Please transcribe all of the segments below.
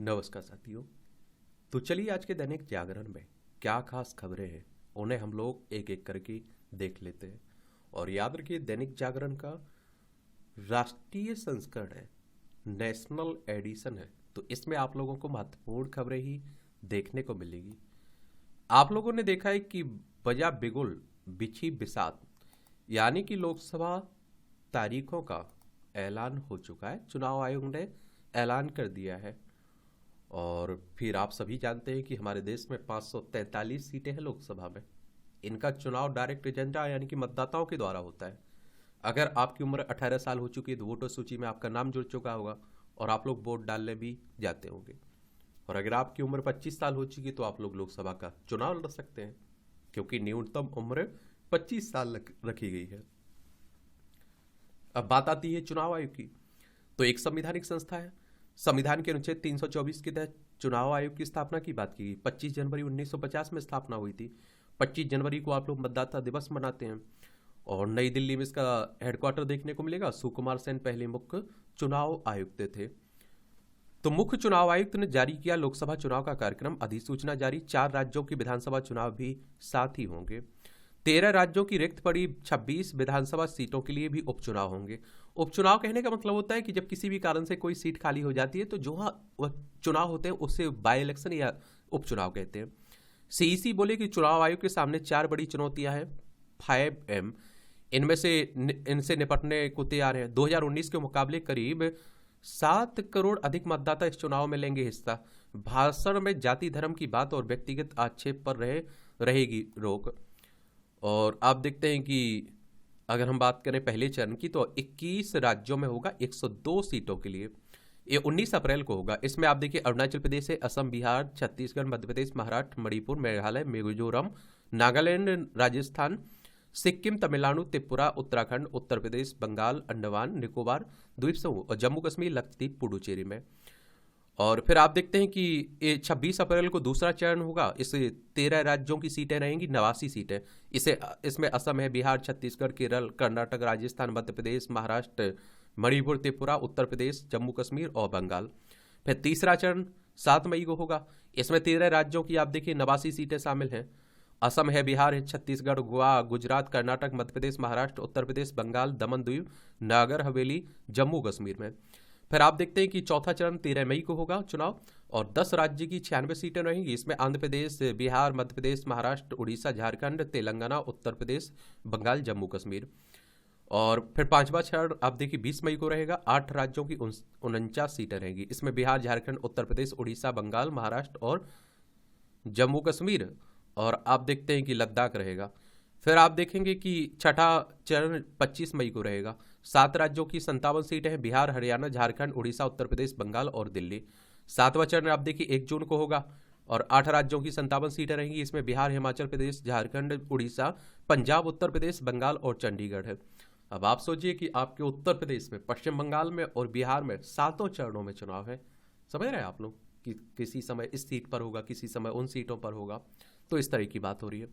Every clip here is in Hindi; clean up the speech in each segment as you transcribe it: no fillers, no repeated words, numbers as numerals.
नमस्कार साथियों। तो चलिए आज के दैनिक जागरण में क्या खास खबरें हैं उन्हें हम लोग एक एक करके देख लेते हैं। और याद रखिए दैनिक जागरण का राष्ट्रीय संस्करण है, नेशनल एडिशन है। तो इसमें आप लोगों को महत्वपूर्ण खबरें ही देखने को मिलेगी। आप लोगों ने देखा है कि बजा बिगुल बिछी बिसात, यानी कि लोकसभा तारीखों का ऐलान हो चुका है। चुनाव आयोग ने ऐलान कर दिया है। और फिर आप सभी जानते हैं कि हमारे देश में 543 सीटें हैं लोकसभा में। इनका चुनाव डायरेक्ट एजेंडा यानी कि मतदाताओं के द्वारा होता है। अगर आपकी उम्र 18 साल हो चुकी है तो वोटर सूची में आपका नाम जुड़ चुका होगा और आप लोग वोट डालने भी जाते होंगे। और अगर आपकी उम्र 25 साल हो चुकी है तो आप लोग लोकसभा का चुनाव लड़ सकते हैं, क्योंकि न्यूनतम उम्र 25 साल रखी गई है। अब बात आती है चुनाव आयोग की। तो एक संवैधानिक संस्था है। संविधान के अनुच्छेद 324 के तहत चुनाव आयोग की स्थापना की बात की गई। 25 जनवरी 1950 में स्थापना हुई थी। 25 जनवरी को आप लोग मतदाता दिवस मनाते हैं। और नई दिल्ली में इसका हेडक्वार्टर देखने को मिलेगा। सुकुमार सेन पहले मुख्य चुनाव आयुक्त थे। तो मुख्य चुनाव आयुक्त ने जारी किया लोकसभा चुनाव का कार्यक्रम, अधिसूचना जारी। 4 राज्यों की विधानसभा चुनाव भी साथ ही होंगे। 13 राज्यों की रिक्त पड़ी 26 विधानसभा सीटों के लिए भी उपचुनाव होंगे। उपचुनाव कहने का मतलब होता है कि जब किसी भी कारण से कोई सीट खाली हो जाती है तो जो वह चुनाव होते हैं उससे बाई इलेक्शन या उपचुनाव कहते हैं। सीईसी बोले कि चुनाव आयोग के सामने 4 बड़ी चुनौतियां हैं, 5M। इनसे निपटने को तैयार है। 2019 के मुकाबले करीब 7 करोड़ अधिक मतदाता इस चुनाव में लेंगे हिस्सा। भाषण में जाति धर्म की बात और व्यक्तिगत आक्षेप पर रहेगी रोक। और आप देखते हैं कि अगर हम बात करें पहले चरण की तो 21 राज्यों में होगा 102 सीटों के लिए। ये 19 अप्रैल को होगा। इसमें आप देखिए अरुणाचल प्रदेश है, असम, बिहार, छत्तीसगढ़, मध्य प्रदेश, महाराष्ट्र, मणिपुर, मेघालय, मिजोरम, नागालैंड, राजस्थान, सिक्किम, तमिलनाडु, त्रिपुरा, उत्तराखंड, उत्तर प्रदेश, बंगाल, अंडमान निकोबार द्वीप समूह और जम्मू कश्मीर, लक्षद्वीप, पुडुचेरी में। और फिर आप देखते हैं कि ये 26 अप्रैल को दूसरा चरण होगा। इस 13 राज्यों की सीटें रहेंगी, 89 सीटें। इसमें असम है, बिहार, छत्तीसगढ़, केरल, कर्नाटक, राजस्थान, मध्य प्रदेश, महाराष्ट्र, मणिपुर, त्रिपुरा, उत्तर प्रदेश, जम्मू कश्मीर और बंगाल। फिर तीसरा चरण 7 मई को होगा। इसमें 13 राज्यों की आप देखिए 89 सीटें शामिल हैं। असम है, बिहार है, छत्तीसगढ़, गोवा, गुजरात, कर्नाटक, मध्य प्रदेश, महाराष्ट्र, उत्तर प्रदेश, बंगाल, दमन द्वीप, नागर हवेली, जम्मू कश्मीर में। फिर आप देखते हैं कि चौथा चरण 13 मई को होगा चुनाव और 10 राज्य की 96 सीटें रहेंगी। इसमें आंध्र प्रदेश, बिहार, मध्य प्रदेश, महाराष्ट्र, उड़ीसा, झारखंड, तेलंगाना, उत्तर प्रदेश, बंगाल, जम्मू कश्मीर। और फिर पांचवा चरण आप देखिए 20 मई को रहेगा। 8 राज्यों की 49 सीटें रहेंगी। इसमें बिहार, झारखंड, उत्तर प्रदेश, उड़ीसा, बंगाल, महाराष्ट्र और जम्मू कश्मीर। और आप देखते हैं कि लद्दाख रहेगा। फिर आप देखेंगे कि छठा चरण 25 मई को रहेगा। 7 राज्यों की 57 सीटें हैं, बिहार, हरियाणा, झारखंड, उड़ीसा, उत्तर प्रदेश, बंगाल और दिल्ली। 7वां चरण आप देखिए 1 जून को होगा और 8 राज्यों की 57 सीटें रहेंगी। इसमें बिहार, हिमाचल प्रदेश, झारखंड, उड़ीसा, पंजाब, उत्तर प्रदेश, बंगाल और चंडीगढ़ है। अब आप सोचिए कि आपके उत्तर प्रदेश में, पश्चिम बंगाल में और बिहार में 7 चरणों में चुनाव है। समझ रहे हैं आप लोग कि किसी समय इस सीट पर होगा, किसी समय उन सीटों पर होगा। तो इस तरह की बात हो रही है।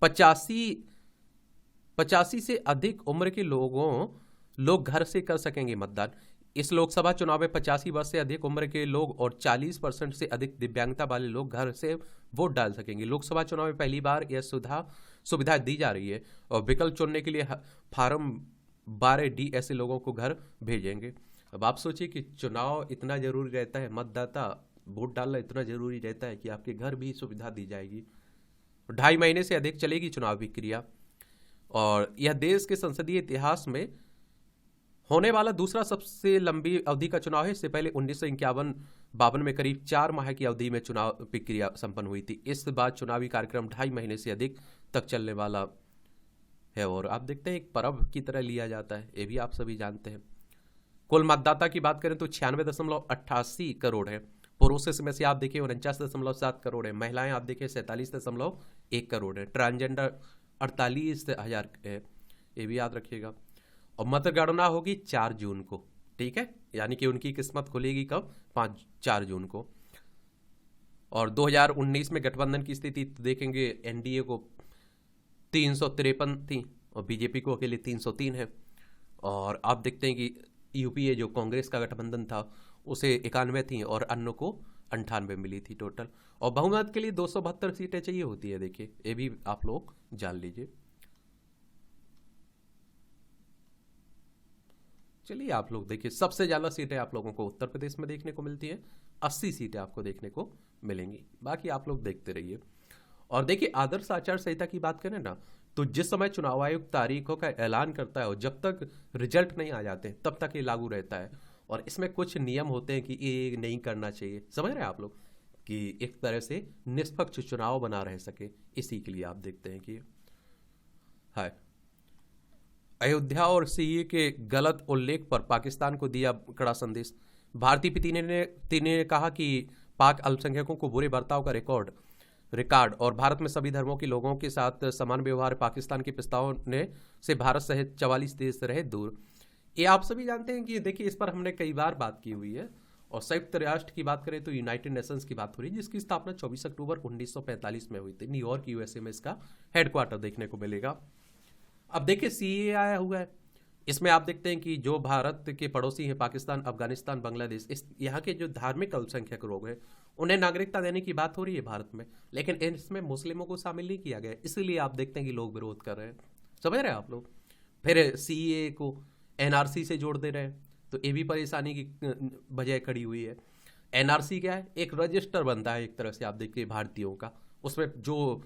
85 से अधिक उम्र के लोग घर से कर सकेंगे मतदान। इस लोकसभा चुनाव में 85 वर्ष से अधिक उम्र के लोग और 40% से अधिक दिव्यांगता वाले लोग घर से वोट डाल सकेंगे। लोकसभा चुनाव में पहली बार यह सुविधा दी जा रही है और विकल्प चुनने के लिए फार्म 12D ऐसे लोगों को घर भेजेंगे। अब आप सोचिए कि चुनाव इतना जरूरी रहता है, मतदाता वोट डालना इतना जरूरी रहता है कि आपके घर भी सुविधा दी जाएगी। 2.5 महीने से अधिक चलेगी चुनाव प्रक्रिया और यह देश के संसदीय इतिहास में होने वाला दूसरा सबसे लंबी अवधि का चुनाव है। इससे पहले 1951-52 में करीब 4 माह की अवधि में चुनाव प्रक्रिया संपन्न हुई थी। इस बार चुनावी कार्यक्रम 2.5 महीने से अधिक तक चलने वाला है और आप देखते हैं एक पर्व की तरह लिया जाता है। ये भी आप सभी जानते हैं। कुल मतदाता की बात करें तो 96.88 करोड़ है। पुरुषों में से आप देखिए 49.7 करोड़ है। महिलाएं आप देखिए 47.1 करोड़ है। ट्रांसजेंडर 48,000 है। ये भी याद रखिएगा। और मतगणना होगी 4 जून को, ठीक है, यानी कि उनकी किस्मत खुलेगी कब? 4 जून को। और 2019 में गठबंधन की स्थिति देखेंगे, एनडीए को 353 थी और बीजेपी को अकेले 303 है। और आप देखते हैं कि यूपीए जो कांग्रेस का गठबंधन था उसे 91 थी और अन्य को 98 मिली थी टोटल। और बहुमत के लिए 272 सीटें चाहिए होती है, देखिए ये भी आप लोग जान लीजिए। चलिए आप लोग देखिए, सबसे ज्यादा सीटें आप लोगों को उत्तर प्रदेश में देखने को मिलती है, 80 सीटें आपको देखने को मिलेंगी, बाकी आप लोग देखते रहिए। और देखिए आदर्श आचार संहिता की बात करें ना, तो जिस समय चुनाव आयोग तारीखों का ऐलान करता है और जब तक रिजल्ट नहीं आ जाते तब तक ये लागू रहता है। और इसमें कुछ नियम होते हैं कि ये नहीं करना चाहिए, समझ रहे हैं आप लोग, कि एक तरह से निष्पक्ष चुनाव बना रह सके, इसी के लिए आप देखते हैं कि है अयोध्या और सीए के गलत उल्लेख पर पाकिस्तान को दिया कड़ा संदेश। भारतीय तीन ने कहा कि पाक अल्पसंख्यकों को बुरे बर्ताव का रिकॉर्ड और भारत में सभी धर्मों के लोगों के साथ समान व्यवहार पाकिस्तान के प्रस्ताव ने से भारत सहित 44 देश रहे दूर। ये आप सभी जानते हैं कि देखिए इस पर हमने कई बार बात की हुई है। और संयुक्त राष्ट्र की बात करें तो यूनाइटेड नेशंस की बात हो रही है, जिसकी स्थापना 24 अक्टूबर 1945 में हुई थी। न्यूयॉर्क यूएसए में इसका हेडक्वार्टर देखने को मिलेगा। अब देखिए सीए आया हुआ है, इसमें आप देखते हैं कि जो भारत के पड़ोसी हैं पाकिस्तान, अफगानिस्तान, बांग्लादेश, इस यहाँ के जो धार्मिक अल्पसंख्यक लोग हैं उन्हें नागरिकता देने की बात हो रही है भारत में, लेकिन इसमें मुस्लिमों को शामिल नहीं किया गया, इसलिए आप देखते हैं कि लोग विरोध कर रहे हैं। समझ रहे हैं आप लोग। फिर सीए को एनआरसी से जोड़ दे रहे हैं, तो ये भी परेशानी की वजह खड़ी हुई है। एनआरसी क्या है? एक रजिस्टर बनता है एक तरह से, आप देखिए भारतीयों का, उसमें जो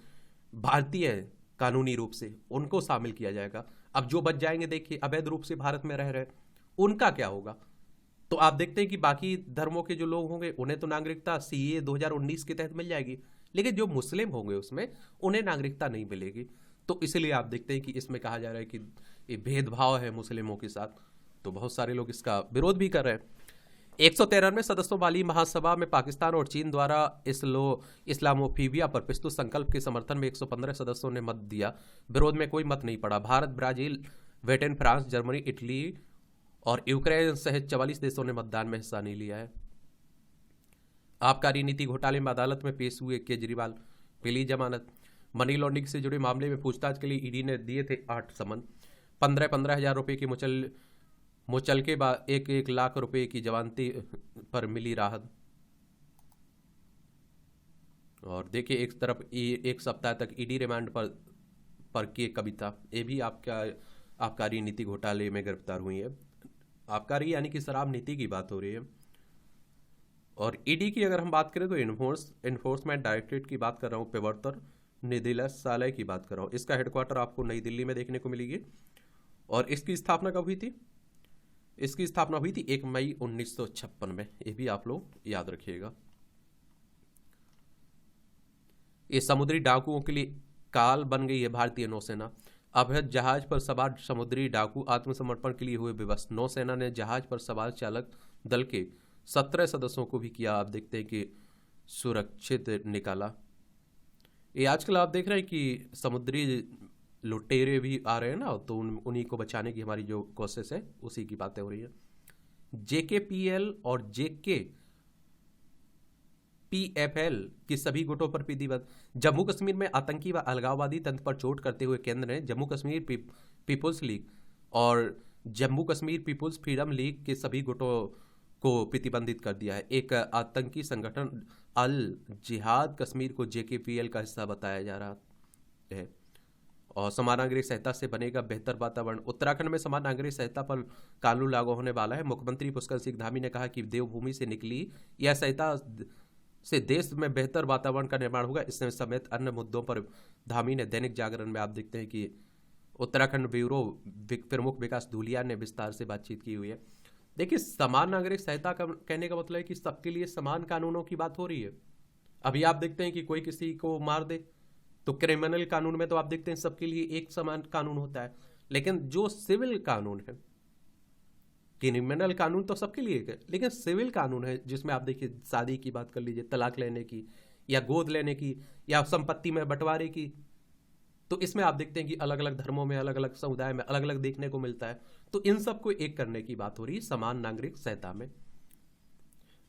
भारतीय है कानूनी रूप से उनको शामिल किया जाएगा। अब जो बच जाएंगे देखिए अवैध रूप से भारत में रह रहे, उनका क्या होगा? तो आप देखते हैं कि बाकी धर्मों के जो लोग होंगे उन्हें तो नागरिकता सीए 2019 के तहत मिल जाएगी, लेकिन जो मुस्लिम होंगे उसमें उन्हें नागरिकता नहीं मिलेगी। तो इसलिए आप देखते हैं कि इसमें कहा जा रहा है कि ये भेदभाव है मुस्लिमों के साथ, तो बहुत सारे लोग इसका विरोध भी कर रहे हैं। 193 सदस्यों वाली महासभा में पाकिस्तान और चीन द्वारा इस्लामोफोबिया पर प्रस्तुत संकल्प के समर्थन में 115 सदस्यों ने मत दिया, विरोध में कोई मत नहीं पड़ा। Bharat, Brazil, Britain, France, Germany, Italy और यूक्रेन सहित 44 देशों ने मतदान में हिस्सा नहीं लिया है। आबकारी नीति घोटाले में अदालत में पेश हुए केजरीवाल, मिली जमानत। मनी लॉन्ड्रिंग से जुड़े मामले में पूछताछ के लिए ईडी ने दिए थे 8 समन। 15 हजार रुपए की मुचल के बाद 1 लाख रुपए की जमानती पर मिली राहत। और देखिए एक तरफ एक सप्ताह तक ईडी रिमांड पर की कविता, ये भी आपका आबकारी नीति घोटाले में गिरफ्तार हुई है। आबकारी यानी कि शराब नीति की बात हो रही है। और ईडी की अगर हम बात करें तो इन्फोर्समेंट डायरेक्टरेट की बात कर रहा हूँ, प्रवर्तन निदेशालय की बात कर रहा हूँ। इसका हेडक्वार्टर आपको नई दिल्ली में देखने को मिलेगी। और इसकी स्थापना कब हुई थी? इसकी स्थापना हुई थी 1 मई 1956 में, ये भी आप लोग याद रखिएगा। ये समुद्री डाकुओं के लिए काल बन गई है भारतीय नौसेना। अवैध जहाज पर सवार समुद्री डाकू आत्मसमर्पण के लिए हुए विवश। नौसेना ने जहाज पर सवार चालक दल के 17 सदस्यों को भी किया, आप देखते हैं कि सुरक्षित निकाला। ये आजकल आप देख रहे हैं कि समुद्री लुटेरे भी आ रहे हैं ना, तो उन्हीं को बचाने की हमारी जो कोशिश है उसी की बातें हो रही है। जेकेपीएल और जेकेपीएफएल की सभी गुटों पर प्रतिबंध। जम्मू कश्मीर में आतंकी व अलगाववादी तंत्र पर चोट करते हुए केंद्र ने जम्मू कश्मीर पीपुल्स लीग और Jammu Kashmir people's freedom league के सभी गुटों को प्रतिबंधित कर दिया है। एक आतंकी संगठन अल जिहाद कश्मीर को जेकेपीएल का हिस्सा बताया जा रहा है। और समान नागरिक संहिता से बनेगा बेहतर वातावरण। उत्तराखंड में समान नागरिक संहिता पर कानून लागू होने वाला है। मुख्यमंत्री पुष्कर सिंह धामी ने कहा कि देवभूमि से निकली यह संहिता से देश में बेहतर वातावरण का निर्माण होगा। इसमें समेत अन्य मुद्दों पर धामी ने दैनिक जागरण में आप देखते हैं कि उत्तराखंड ब्यूरो प्रमुख विकास धूलिया ने विस्तार से बातचीत की हुई है। देखिए समान नागरिक संहिता का कहने का मतलब है कि सबके लिए समान कानूनों की बात हो रही है। अभी आप देखते हैं कि कोई किसी को मार दे तो क्रिमिनल कानून में तो आप देखते हैं सबके लिए एक समान कानून होता है, लेकिन जो सिविल कानून है, क्रिमिनल कानून तो सबके लिए है, लेकिन सिविल कानून है जिसमें आप देखिए शादी की बात कर लीजिए, तलाक लेने की या गोद लेने की या संपत्ति में बंटवारे की, तो इसमें आप देखते हैं कि अलग अलग धर्मों में, अलग अलग समुदाय में अलग अलग देखने को मिलता है। तो इन सबको एक करने की बात हो रही है समान नागरिक संहिता में।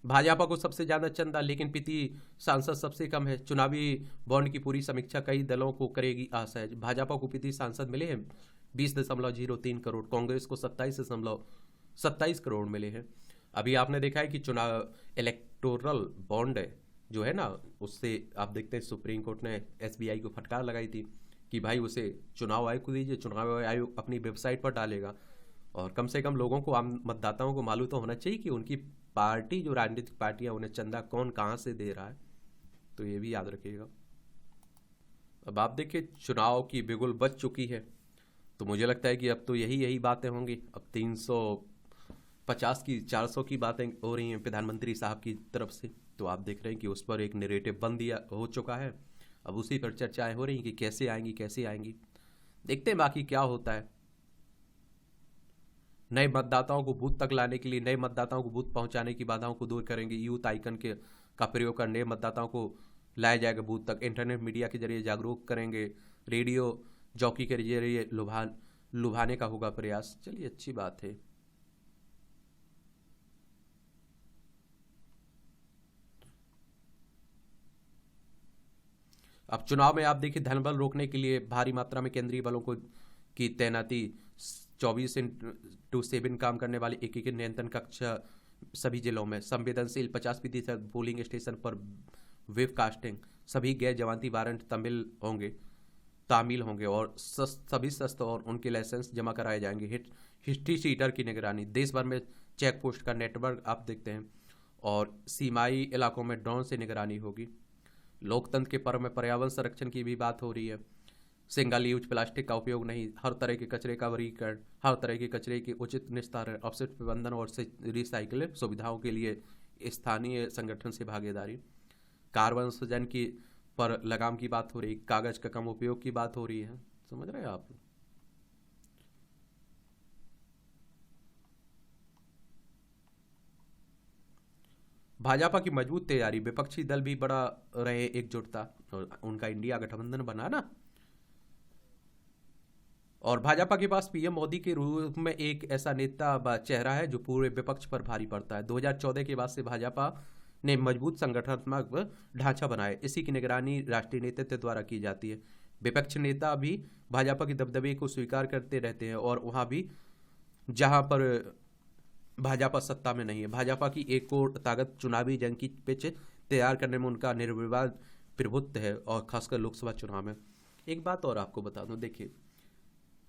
भाजपा को सबसे ज्यादा चंदा लेकिन पिती सांसद सबसे कम है। चुनावी बॉन्ड की पूरी समीक्षा कई दलों को करेगी आशा है। भाजपा को पिती सांसद मिले हैं 20.03 करोड़, कांग्रेस को 27 करोड़ मिले हैं। अभी आपने देखा है कि चुनाव इलेक्टोरल बॉन्ड है जो है ना, उससे आप देखते हैं सुप्रीम कोर्ट ने एसबीआई को फटकार लगाई थी कि भाई उसे चुनाव आयोग को दीजिए, चुनाव आयोग अपनी वेबसाइट पर डालेगा। और कम से कम लोगों को, आम मतदाताओं को मालूम तो होना चाहिए कि उनकी पार्टी, जो राजनीतिक पार्टियां, उन्हें चंदा कौन कहाँ से दे रहा है। तो ये भी याद रखिएगा। अब आप देखिए चुनाव की बिगुल बज चुकी है, तो मुझे लगता है कि अब तो यही यही बातें होंगी। अब 350 की, 400 की बातें हो रही हैं प्रधानमंत्री साहब की तरफ से। तो आप देख रहे हैं कि उस पर एक नैरेटिव बन दिया हो चुका है। अब उसी पर चर्चाएं हो रही हैं कि कैसे आएंगी कैसे आएंगी। देखते हैं बाकी क्या होता है। नए मतदाताओं को बूथ तक लाने के लिए, नए मतदाताओं को बूथ पहुंचाने की बाधाओं को दूर करेंगे। यूथ आइकन के का प्रयोग कर नए मतदाताओं को लाया जाएगा बूथ तक। इंटरनेट मीडिया के जरिए जागरूक करेंगे। रेडियो जॉकी के जरिए लुभाने का होगा प्रयास। चलिए अच्छी बात है। अब चुनाव में आप देखिए धनबल रोकने के लिए भारी मात्रा में केंद्रीय बलों को की तैनाती। 24x7 काम करने वाले एकीकृत नियंत्रण कक्ष सभी जिलों में। संवेदनशील 50% पोलिंग स्टेशन पर वेबकास्टिंग। सभी गैर जमानती वारंट तामील होंगे और सभी शस्त्र और उनके लाइसेंस जमा कराए जाएंगे। हिस्ट्री शीटर की निगरानी। देश भर में चेक पोस्ट का नेटवर्क आप देखते हैं, और सीमाई इलाकों में ड्रोन से निगरानी होगी। लोकतंत्र के पर्व में पर्यावरण संरक्षण की भी बात हो रही है। सिंगल यूज प्लास्टिक का उपयोग नहीं, हर तरह के कचरे का वर्गीकरण, हर तरह के कचरे के उचित निस्तारण, अपशिष्ट प्रबंधन और रिसाइकल सुविधाओं के लिए स्थानीय संगठन से भागीदारी। कार्बन उत्सर्जन की पर लगाम की बात हो रही, कागज का कम उपयोग की बात हो रही है। समझ रहे हैं आप। भाजपा की मजबूत तैयारी, विपक्षी दल भी बड़ा रहे एकजुटता, और उनका इंडिया गठबंधन बना ना। और भाजपा के पास पीएम मोदी के रूप में एक ऐसा नेता चेहरा है जो पूरे विपक्ष पर भारी पड़ता है। 2014 के बाद से भाजपा ने मजबूत संगठनात्मक ढांचा बनाया। इसी की निगरानी राष्ट्रीय नेतृत्व द्वारा की जाती है। विपक्ष नेता भी भाजपा के दबदबे को स्वीकार करते रहते हैं, और वहां भी जहां पर भाजपा सत्ता में नहीं है। भाजपा की एक और ताकत चुनावी जंग की पिच तैयार करने में उनका निर्विवाद प्रभुत्व है, और खासकर लोकसभा चुनाव में। एक बात और आपको बता दूं, देखिए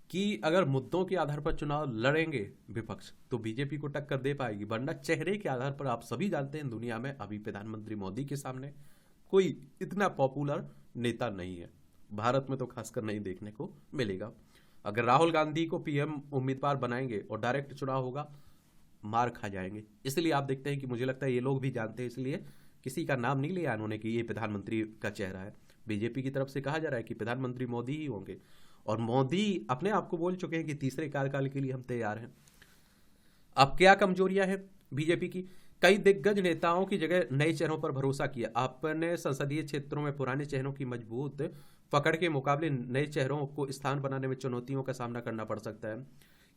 कि अगर मुद्दों के आधार पर चुनाव लड़ेंगे विपक्ष, तो बीजेपी को टक्कर दे पाएगी। वरना चेहरे के आधार पर आप सभी जानते हैं दुनिया में अभी प्रधानमंत्री मोदी के सामने कोई इतना पॉपुलर नेता नहीं है। भारत में तो खासकर नहीं देखने को मिलेगा। अगर राहुल गांधी को पीएम उम्मीदवार बनाएंगे और डायरेक्ट चुनाव होगा, मार खा जाएंगे। इसलिए आप देखते हैं कि मुझे लगता है ये लोग भी जानते हैं, इसलिए किसी का नाम नहीं लिया उन्होंने कि ये प्रधानमंत्री का चेहरा है। बीजेपी की तरफ से कहा जा रहा है कि प्रधानमंत्री मोदी ही होंगे, और मोदी अपने आप को बोल चुके हैं कि तीसरे कार्यकाल के लिए हम तैयार हैं। अब क्या कमजोरियां हैं बीजेपी की? कई दिग्गज नेताओं की जगह नए चेहरों पर भरोसा किया। आपने संसदीय क्षेत्रों में पुराने चेहरों की मजबूत पकड़ के मुकाबले नए चेहरों को स्थान बनाने में चुनौतियों का सामना करना पड़ सकता है।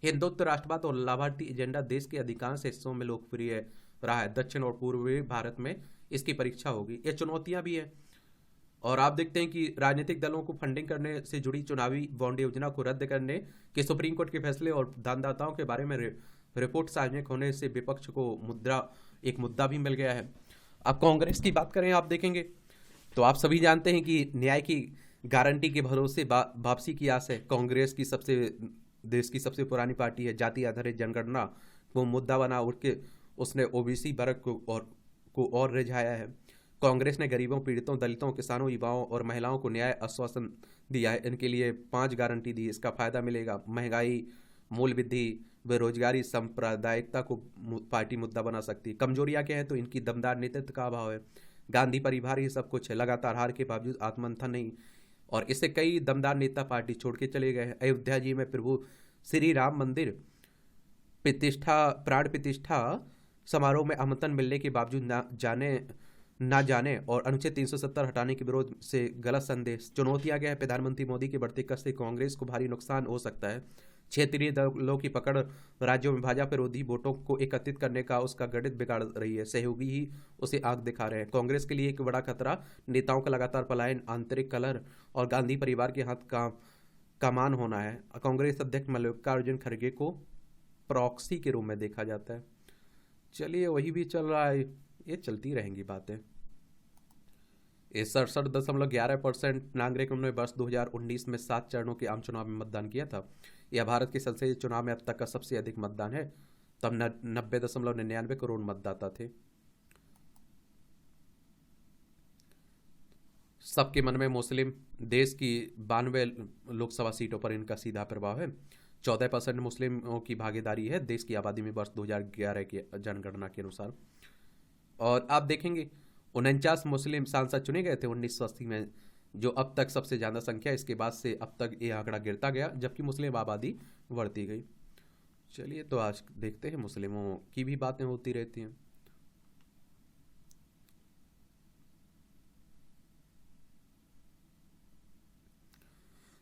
हिंदुत्व, राष्ट्रवाद और लाभार्थी एजेंडा देश के अधिकांश हिस्सों में लोकप्रिय रहा है। दक्षिण और पूर्वी भारत में इसकी परीक्षा होगी। ये चुनौतियां भी है। और आप देखते हैं कि राजनीतिक दलों को फंडिंग करने से जुड़ी चुनावी बॉन्ड योजना को रद्द करने के सुप्रीम कोर्ट के फैसले और दानदाताओं के बारे में रिपोर्ट सार्वजनिक होने से विपक्ष को एक मुद्दा भी मिल गया है। अब कांग्रेस की बात करें, आप देखेंगे तो आप सभी जानते हैं कि न्याय की गारंटी के भरोसे वापसी की आस है। कांग्रेस की देश की सबसे पुरानी पार्टी है। जाति आधारित जनगणना को मुद्दा बना उठ के उसने ओबीसी वर्ग को और रिझाया है। कांग्रेस ने गरीबों, पीड़ितों, दलितों, किसानों, युवाओं और महिलाओं को न्याय आश्वासन दिया है। इनके लिए 5 गारंटी दी। इसका फायदा मिलेगा। महंगाई, मूल्य वृद्धि, बेरोजगारी, सांप्रदायिकता को पार्टी मुद्दा बना सकती है। कमजोरियां क्या है? तो इनकी दमदार नेतृत्व का अभाव है। गांधी परिवार ही सब कुछ है। लगातार हार के बावजूद आत्ममंथन नहीं, और इससे कई दमदार नेता पार्टी छोड़ के चले गए हैं। अयोध्या जी में प्रभु श्री राम मंदिर प्राण प्रतिष्ठा समारोह में आमंत्रण मिलने के बावजूद ना जाने और अनुच्छेद 370 हटाने के विरोध से गलत संदेश। चुनौतियां क्या है? प्रधानमंत्री मोदी के बढ़ते कष्ट से कांग्रेस को भारी नुकसान हो सकता है। क्षेत्रीय दलों की पकड़ राज्यों में भाजपा विरोधी वोटों को एकत्रित करने का उसका गणित बिगाड़ रही है। सहयोगी ही उसे आंख दिखा रहे हैं। कांग्रेस के लिए एक बड़ा खतरा नेताओं का लगातार पलायन, आंतरिक कलह और गांधी परिवार के हाथ का मान होना है। कांग्रेस अध्यक्ष मल्लिकार्जुन खड़गे को प्रॉक्सी के रूप में देखा जाता है। चलिए वही भी चल रहा है, ये चलती रहेंगी बातें। ये 67.11% नागरिकों ने वर्ष 2019 में 7 चरणों के आम चुनाव में मतदान किया था। यह भारत के संसदीय चुनाव में अब तक का सबसे अधिक मतदान है। तब 90.99 करोड़ मतदाता थे। सबके मन में मुस्लिम, देश की 92 लोकसभा सीटों पर इनका सीधा प्रभाव है। 14% मुस्लिमों की भागीदारी है देश की आबादी में वर्ष 2011 की जनगणना के अनुसार। और आप देखेंगे 49 मुस्लिम सांसद चुने गए थे 1980 में, जो अब तक सबसे ज़्यादा संख्या। इसके बाद से अब तक ये आंकड़ा गिरता गया, जबकि मुस्लिम आबादी बढ़ती गई। चलिए तो आज देखते हैं, मुस्लिमों की भी बातें होती रहती हैं।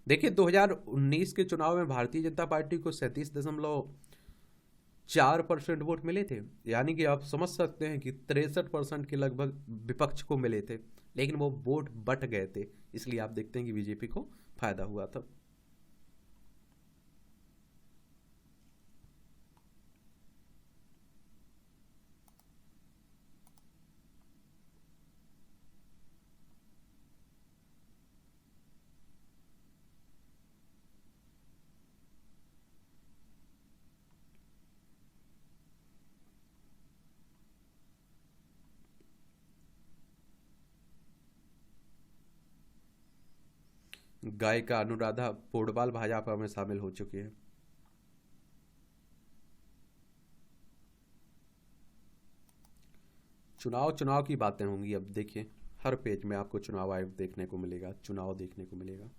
देखिए 2019 के चुनाव में भारतीय जनता पार्टी को 37.4% वोट मिले थे। यानी कि आप समझ सकते हैं कि 63% के लगभग विपक्ष को मिले थे, लेकिन वो वोट बट गए थे। इसलिए आप देखते हैं कि बीजेपी को फायदा हुआ था। गायिका अनुराधा पौडवाल भाजपा में शामिल हो चुकी है। चुनाव की बातें होंगी। अब देखिए हर पेज में आपको चुनाव आयोग देखने को मिलेगा, चुनाव देखने को मिलेगा।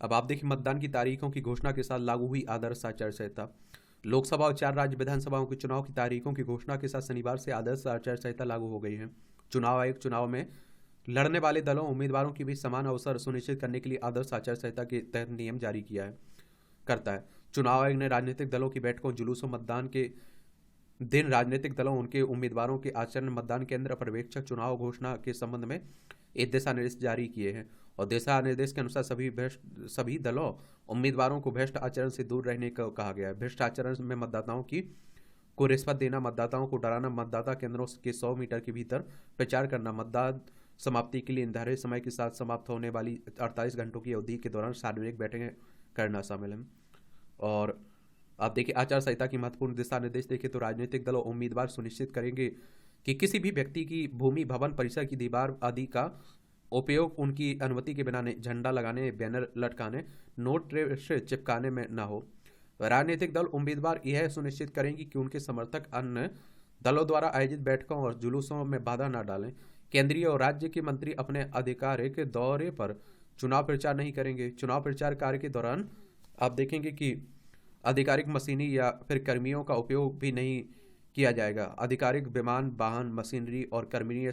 अब आप देखिए मतदान की तारीखों की घोषणा के साथ लागू हुई आदर्श आचार संहिता। लोकसभा और 4 राज्य विधानसभाओं के चुनाव की तारीखों की घोषणा के साथ शनिवार से आदर्श आचार संहिता लागू हो गई है। चुनाव आयोग चुनाव में लड़ने वाले दलों उम्मीदवारों की भी समान अवसर सुनिश्चित करने के लिए आदर्श आचार संहिता के तहत नियम जारी करता है। चुनाव आयोग ने राजनीतिक दलों की बैठकों, जुलूसों, मतदान के दिन राजनीतिक दलों, उनके उम्मीदवारों के आचरण, मतदान केंद्र पर्यवेक्षक, चुनाव घोषणा के संबंध में एक दिशा निर्देश जारी किए हैं। और दिशा निर्देश के अनुसार सभी दलों उम्मीदवारों को भ्रष्ट आचरण से दूर रहने को कहा गया है। भ्रष्ट आचरण में मतदाताओं को रिश्वत देना, मतदाताओं को डराना, मतदाता केंद्रों के 100 मीटर के भीतर प्रचार करना, मतदान समाप्ति के लिए निर्धारित समय के साथ समाप्त होने वाली 48 घंटों की अवधि के दौरान सार्वजनिक बैठकें करना शामिल है। और आप देखिए आचार संहिता की महत्वपूर्ण दिशा निर्देश देखें तो राजनीतिक दल और उम्मीदवार सुनिश्चित करेंगे कि किसी भी व्यक्ति की भूमि, भवन, परिसर की दीवार आदि का उपयोग उनकी अनुमति के बिना झंडा लगाने, बैनर लटकाने, नोट चिपकाने में न हो। राजनीतिक दल उम्मीदवार यह सुनिश्चित करेंगे कि उनके समर्थक अन्य दलों द्वारा आयोजित बैठकों और जुलूसों में बाधा न डालें। केंद्रीय और राज्य के मंत्री अपने आधिकारिक दौरे पर चुनाव प्रचार नहीं करेंगे। चुनाव प्रचार कार्य के दौरान आप देखेंगे कि आधिकारिक मशीनरी या फिर कर्मियों का उपयोग भी नहीं किया जाएगा। आधिकारिक विमान, वाहन, मशीनरी और कर्मियों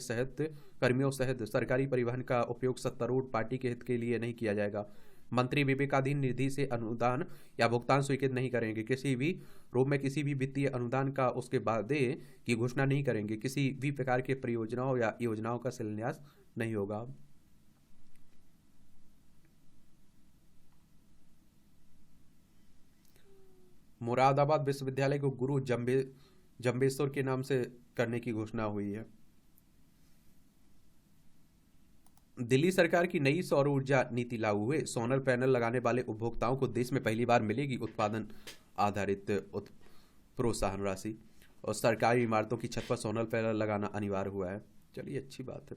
सहित सरकारी परिवहन का उपयोग सत्तारूढ़ पार्टी के हित के लिए नहीं किया जाएगा। मंत्री विवेकाधीन निधि से अनुदान या भुगतान स्वीकृत नहीं करेंगे। किसी भी रूप में किसी भी वित्तीय अनुदान का उसके वादे की घोषणा नहीं करेंगे। किसी भी प्रकार के परियोजनाओं या योजनाओं का शिलान्यास नहीं होगा। मुरादाबाद विश्वविद्यालय को गुरु जम्बेश्वर के नाम से करने की घोषणा हुई है। दिल्ली सरकार की नई सौर ऊर्जा नीति लागू हुए। सोलर पैनल लगाने वाले उपभोक्ताओं को देश में पहली बार मिलेगी उत्पादन आधारित प्रोत्साहन राशि। और सरकारी इमारतों की छत पर सोलर पैनल लगाना अनिवार्य हुआ है। चलिए अच्छी बात है।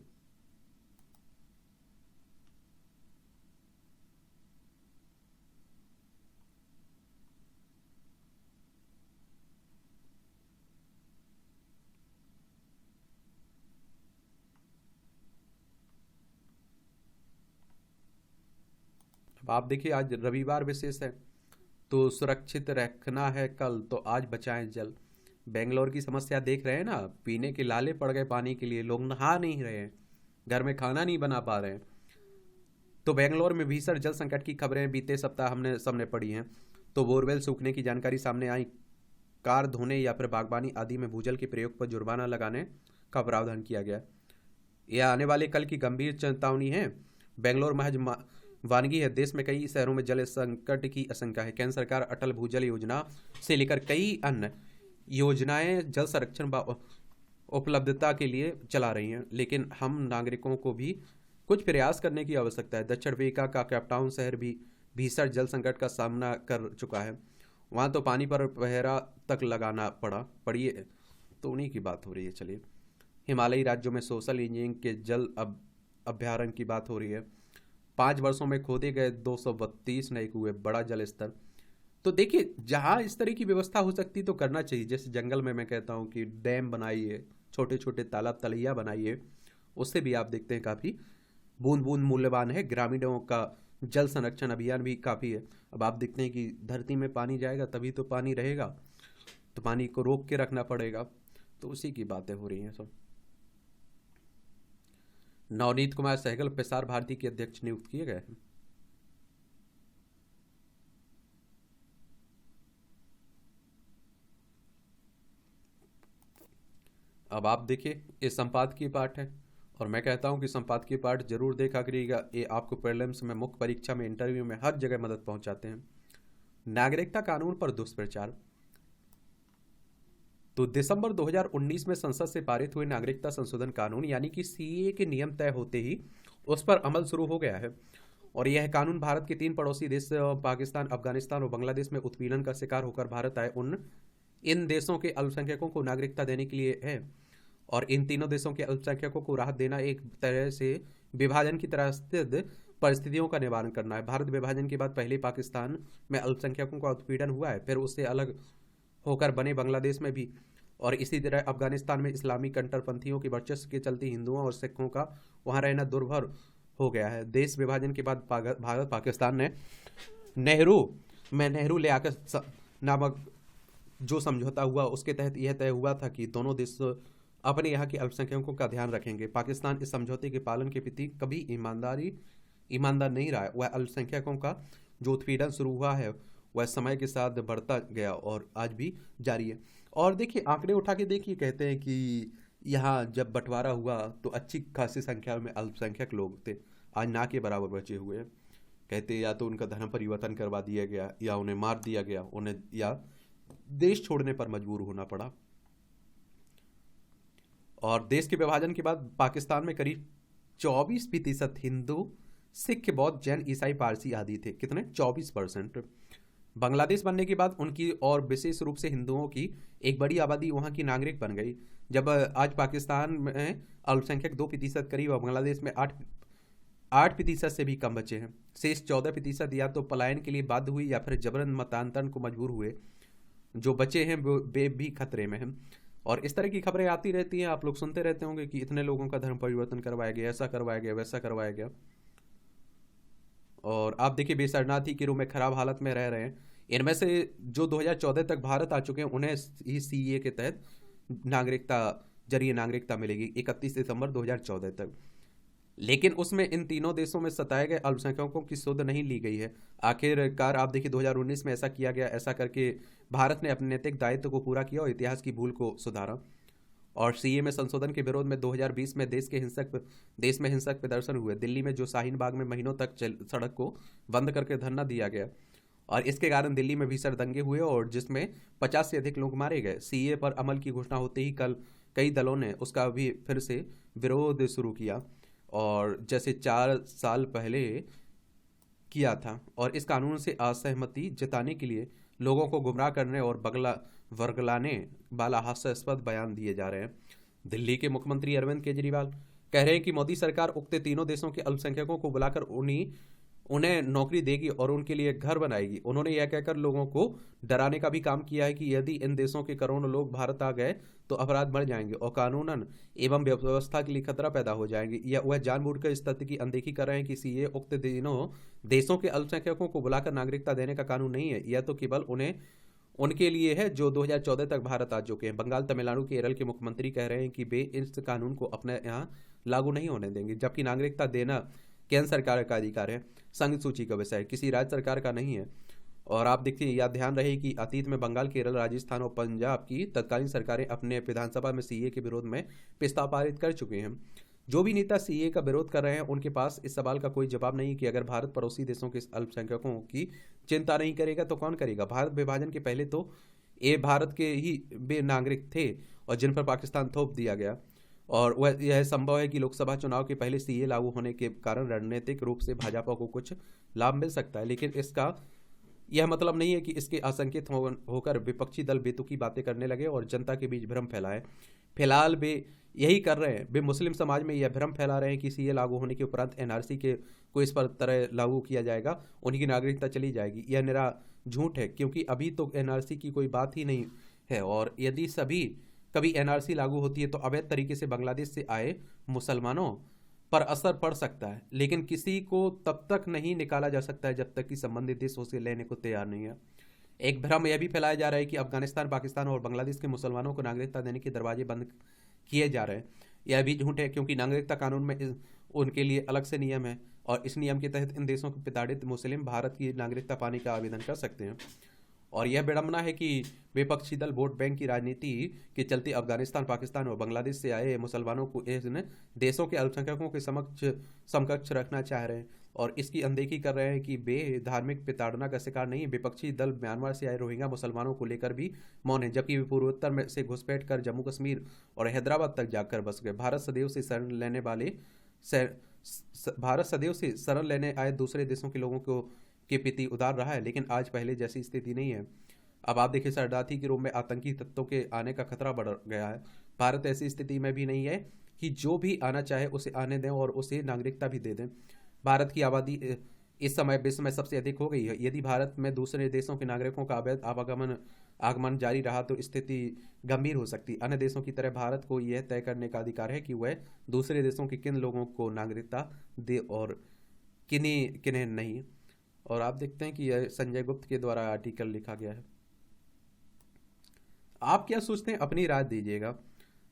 अब आप देखिए आज रविवार विशेष है, तो सुरक्षित रखना है कल तो आज बचाएं जल। बेंगलोर की समस्या देख रहे हैं ना, पीने के लाले पड़ गए पानी के लिए, लोग नहा नहीं रहे हैं, घर में खाना नहीं बना पा रहे हैं। तो बेंगलोर में भीषण जल संकट की खबरें बीते सप्ताह हमने सबने पढ़ी हैं। तो बोरवेल सूखने की जानकारी सामने आई। कार धोने या फिर बागवानी आदि में भूजल के प्रयोग पर जुर्माना लगाने का प्रावधान किया गया। यह आने वाले कल की गंभीर चेतावनी है। बेंगलोर महज वानगी है, देश में कई शहरों में जल संकट की आशंका है। केंद्र सरकार अटल भूजल योजना से लेकर कई अन्य योजनाएं जल संरक्षण उपलब्धता के लिए चला रही हैं, लेकिन हम नागरिकों को भी कुछ प्रयास करने की आवश्यकता है। दक्षिण अफ्रीका का केपटाउन शहर भी भीषण जल संकट का सामना कर चुका है। वहाँ तो पानी पर पहरा तक लगाना पड़िए तो उन्हीं की बात हो रही है। चलिए, हिमालयी राज्यों में सोशल इंजीनियरिंग के जल अभ्यारण्य की बात हो रही है। 5 वर्षों में खोदे गए 232 नए कुएं, बड़ा जल स्तर। तो देखिए, जहाँ इस तरह की व्यवस्था हो सकती तो करना चाहिए। जैसे जंगल में मैं कहता हूँ कि डैम बनाइए, छोटे छोटे तालाब तलैया बनाइए, उससे भी आप देखते हैं काफ़ी बूंद बूंद मूल्यवान है। ग्रामीणों का जल संरक्षण अभियान भी काफ़ी है। अब आप देखते हैं कि धरती में पानी जाएगा तभी तो पानी रहेगा, तो पानी को रोक के रखना पड़ेगा। तो उसी की बातें हो रही हैं सब। नवनीत कुमार सहगल प्रसार भारती के अध्यक्ष नियुक्त किए गए हैं। अब आप देखिए, ये संपादकीय पाठ है और मैं कहता हूं कि संपादकीय पाठ जरूर देखा करिएगा। ये आपको प्रीलिम्स में, मुख्य परीक्षा में, इंटरव्यू में हर जगह मदद पहुंचाते हैं। नागरिकता कानून पर दुष्प्रचार। तो दिसंबर 2019 में संसद से पारित हुए नागरिकता संशोधन कानून यानी कि सीएए के नियम तय होते ही उस पर अमल शुरू हो गया है। और यह कानून भारत के 3 पड़ोसी देश पाकिस्तान, अफगानिस्तान और बांग्लादेश में उत्पीड़न का शिकार होकर भारत आए इन देशों के अल्पसंख्यकों को नागरिकता देने के लिए है। और इन तीनों देशों के अल्पसंख्यकों को राहत देना एक तरह से विभाजन की तरह स्थित परिस्थितियों का निवारण करना है। भारत विभाजन के बाद पहले पाकिस्तान में अल्पसंख्यकों का उत्पीड़न हुआ है, फिर उससे अलग होकर बने बांग्लादेश में भी, और इसी तरह अफगानिस्तान में इस्लामी कट्टरपंथियों के वर्चस्व के चलते हिंदुओं और सिखों का वहाँ रहना दुर्भर हो गया है। देश विभाजन के बाद भारत पाकिस्तान ने नेहरू ले आकर नामक जो समझौता हुआ, उसके तहत यह तय हुआ था कि दोनों देश अपने यहाँ के अल्पसंख्यकों का ध्यान रखेंगे। पाकिस्तान इस समझौते के पालन के प्रति कभी ईमानदार नहीं रहा है। वह अल्पसंख्यकों का जो उत्पीड़न शुरू हुआ है वह समय के साथ बढ़ता गया और आज भी जारी है। और देखिए, आंकड़े उठा के देखिए, कहते हैं कि यहाँ जब बंटवारा हुआ तो अच्छी खासी संख्या में अल्पसंख्यक लोग थे, आज ना के बराबर बचे हुए हैं। कहते या तो उनका धर्म परिवर्तन करवा दिया गया, या उन्हें मार दिया गया, उन्हें या देश छोड़ने पर मजबूर होना पड़ा। और देश के विभाजन के बाद पाकिस्तान में करीब 24% हिंदू, सिख, बौद्ध, जैन, ईसाई, पारसी आदि थे। कितने? 24%। बांग्लादेश बनने के बाद उनकी और विशेष रूप से हिंदुओं की एक बड़ी आबादी वहाँ की नागरिक बन गई। जब आज पाकिस्तान में अल्पसंख्यक 2% करीब और बांग्लादेश में 8% से भी कम बचे हैं। शेष 14% या तो पलायन के लिए बाध्य हुई या फिर जबरन मतांतरण को मजबूर हुए। जो बचे हैं वे भी खतरे में हैं। और इस तरह की खबरें आती रहती हैं, आप लोग सुनते रहते होंगे कि इतने लोगों का धर्म परिवर्तन करवाया गया, ऐसा करवाया गया, वैसा करवाया गया। और आप देखिए, बेशरणार्थी के रूप में खराब हालत में रह रहे हैं। इनमें से जो 2014 तक भारत आ चुके हैं उन्हें ही सीए के तहत नागरिकता मिलेगी 31 दिसंबर 2014 तक। लेकिन उसमें इन तीनों देशों में सताए गए अल्पसंख्यकों की सुध नहीं ली गई है। आखिरकार आप देखिए, 2019 में ऐसा किया गया। ऐसा करके भारत ने अपने नैतिक दायित्व को पूरा किया और इतिहास की भूल को सुधारा। और सीए में संशोधन के विरोध में 2020 में देश में हिंसक प्रदर्शन हुए। दिल्ली में जो शाहीन बाग में महीनों तक सड़क को बंद करके धरना दिया गया और इसके कारण दिल्ली में भीषण दंगे हुए और जिसमें 50 से अधिक लोग मारे गए। सीए पर अमल की घोषणा होते ही कल कई दलों ने उसका भी फिर से विरोध शुरू किया, और जैसे 4 साल पहले किया था। और इस कानून से असहमति जताने के लिए लोगों को गुमराह करने और वर्गलाने वाला हास्यास्पद बयान दिए जा रहे हैं। दिल्ली के मुख्यमंत्री अरविंद केजरीवाल कह रहे हैं कि मोदी सरकार उक्त तीनों देशों के अल्पसंख्यकों को बुलाकर उन्हें नौकरी देगी और उनके लिए घर बनाएगी। उन्होंने यह कहकर लोगों को डराने का भी काम किया है कि यदि इन देशों के करोड़ों लोग भारत आ गए तो अपराध बढ़ जाएंगे और कानूनन एवं व्यवस्था के लिए खतरा पैदा हो जाएंगे। या वह जानबूझकर इस तथ्य की अनदेखी कर रहे हैं कि सीए उक्त तीनों देशों के अल्पसंख्यकों को बुलाकर नागरिकता देने का कानून नहीं है, यह तो केवल उनके लिए है जो 2014 तक भारत आ चुके हैं। बंगाल, तमिलनाडु, केरल के मुख्यमंत्री कह रहे हैं कि वे इस कानून को अपने यहाँ लागू नहीं होने देंगे, जबकि नागरिकता देना केंद्र सरकार का अधिकार है, संघ सूची का विषय किसी राज्य सरकार का नहीं है। और आप देखिए, यह ध्यान रहे कि अतीत में बंगाल, केरल, राजस्थान और पंजाब की तत्कालीन सरकारें अपने विधानसभा में सीए के विरोध में प्रस्ताव पारित कर चुके हैं, जो भी नेता सीए का विरोध कर रहे हैं उनके पास इस सवाल का कोई जवाब नहीं कि अगर भारत पड़ोसी देशों के अल्पसंख्यकों की चिंता नहीं करेगा तो कौन करेगा। भारत विभाजन के पहले तो ये भारत के ही वे नागरिक थे और जिन पर पाकिस्तान थोप दिया गया। और वह यह संभव है कि लोकसभा चुनाव के पहले सीए लागू होने के कारण रणनीतिक रूप से भाजपा को कुछ लाभ मिल सकता है, लेकिन इसका यह मतलब नहीं है कि इसके आशंकित होकर विपक्षी दल बेतुकी बातें करने लगे और जनता के बीच भ्रम फैलाए। फिलहाल वे यही कर रहे हैं। वे मुस्लिम समाज में यह भ्रम फैला रहे हैं कि सीए लागू होने के उपरांत एनआरसी के को इस पर तरह लागू किया जाएगा, उनकी नागरिकता चली जाएगी। यह निरा झूठ है, क्योंकि अभी तो एनआरसी की कोई बात ही नहीं है। और यदि कभी एनआरसी लागू होती है तो अवैध तरीके से बांग्लादेश से आए मुसलमानों पर असर पड़ सकता है, लेकिन किसी को तब तक नहीं निकाला जा सकता है जब तक कि संबंधित देश उसे लेने को तैयार नहीं है। एक भ्रम यह भी फैलाया जा रहा है कि अफगानिस्तान, पाकिस्तान और बांग्लादेश के मुसलमानों को नागरिकता देने के दरवाजे बंद किए जा रहे हैं। यह भी झूठ है, क्योंकि नागरिकता कानून में उनके लिए अलग से नियम है और इस नियम के तहत इन देशों के प्रताड़ित मुस्लिम भारत की नागरिकता पाने का आवेदन कर सकते हैं। और यह विडंबना है कि विपक्षी दल वोट बैंक की राजनीति के चलते अफगानिस्तान, पाकिस्तान और बांग्लादेश से आए मुसलमानों को इन देशों के अल्पसंख्यकों के समकक्ष रखना चाह रहे हैं और इसकी अनदेखी कर रहे हैं कि वे धार्मिक प्रताड़ना का शिकार नहीं। विपक्षी दल म्यांमार से आए रोहिंग्या मुसलमानों को लेकर भी मौन है, जबकि वे पूर्वोत्तर में से घुसपैठ कर जम्मू कश्मीर और हैदराबाद तक जाकर बस गए। भारत सदैव से शरण लेने आए दूसरे देशों के लोगों को के प्रति उदार रहा है, लेकिन आज पहले जैसी स्थिति नहीं है। अब आप देखिए, शरणार्थी के रूप में आतंकी तत्वों के आने का खतरा बढ़ गया है। भारत ऐसी स्थिति में भी नहीं है कि जो भी आना चाहे उसे आने दें और उसे नागरिकता भी दे दें। भारत की आबादी इस समय विश्व में सबसे अधिक हो गई है। यदि भारत में दूसरे देशों के नागरिकों का अवैध आगमन जारी रहा तो स्थिति गंभीर हो सकती। अन्य देशों की तरह भारत को यह तय करने का अधिकार है कि वह दूसरे देशों के किन लोगों को नागरिकता दे और किन्हें किन्हें नहीं। और आप देखते हैं कि यह संजय गुप्त के द्वारा आर्टिकल लिखा गया है। आप क्या सोचते हैं, अपनी राय दीजिएगा।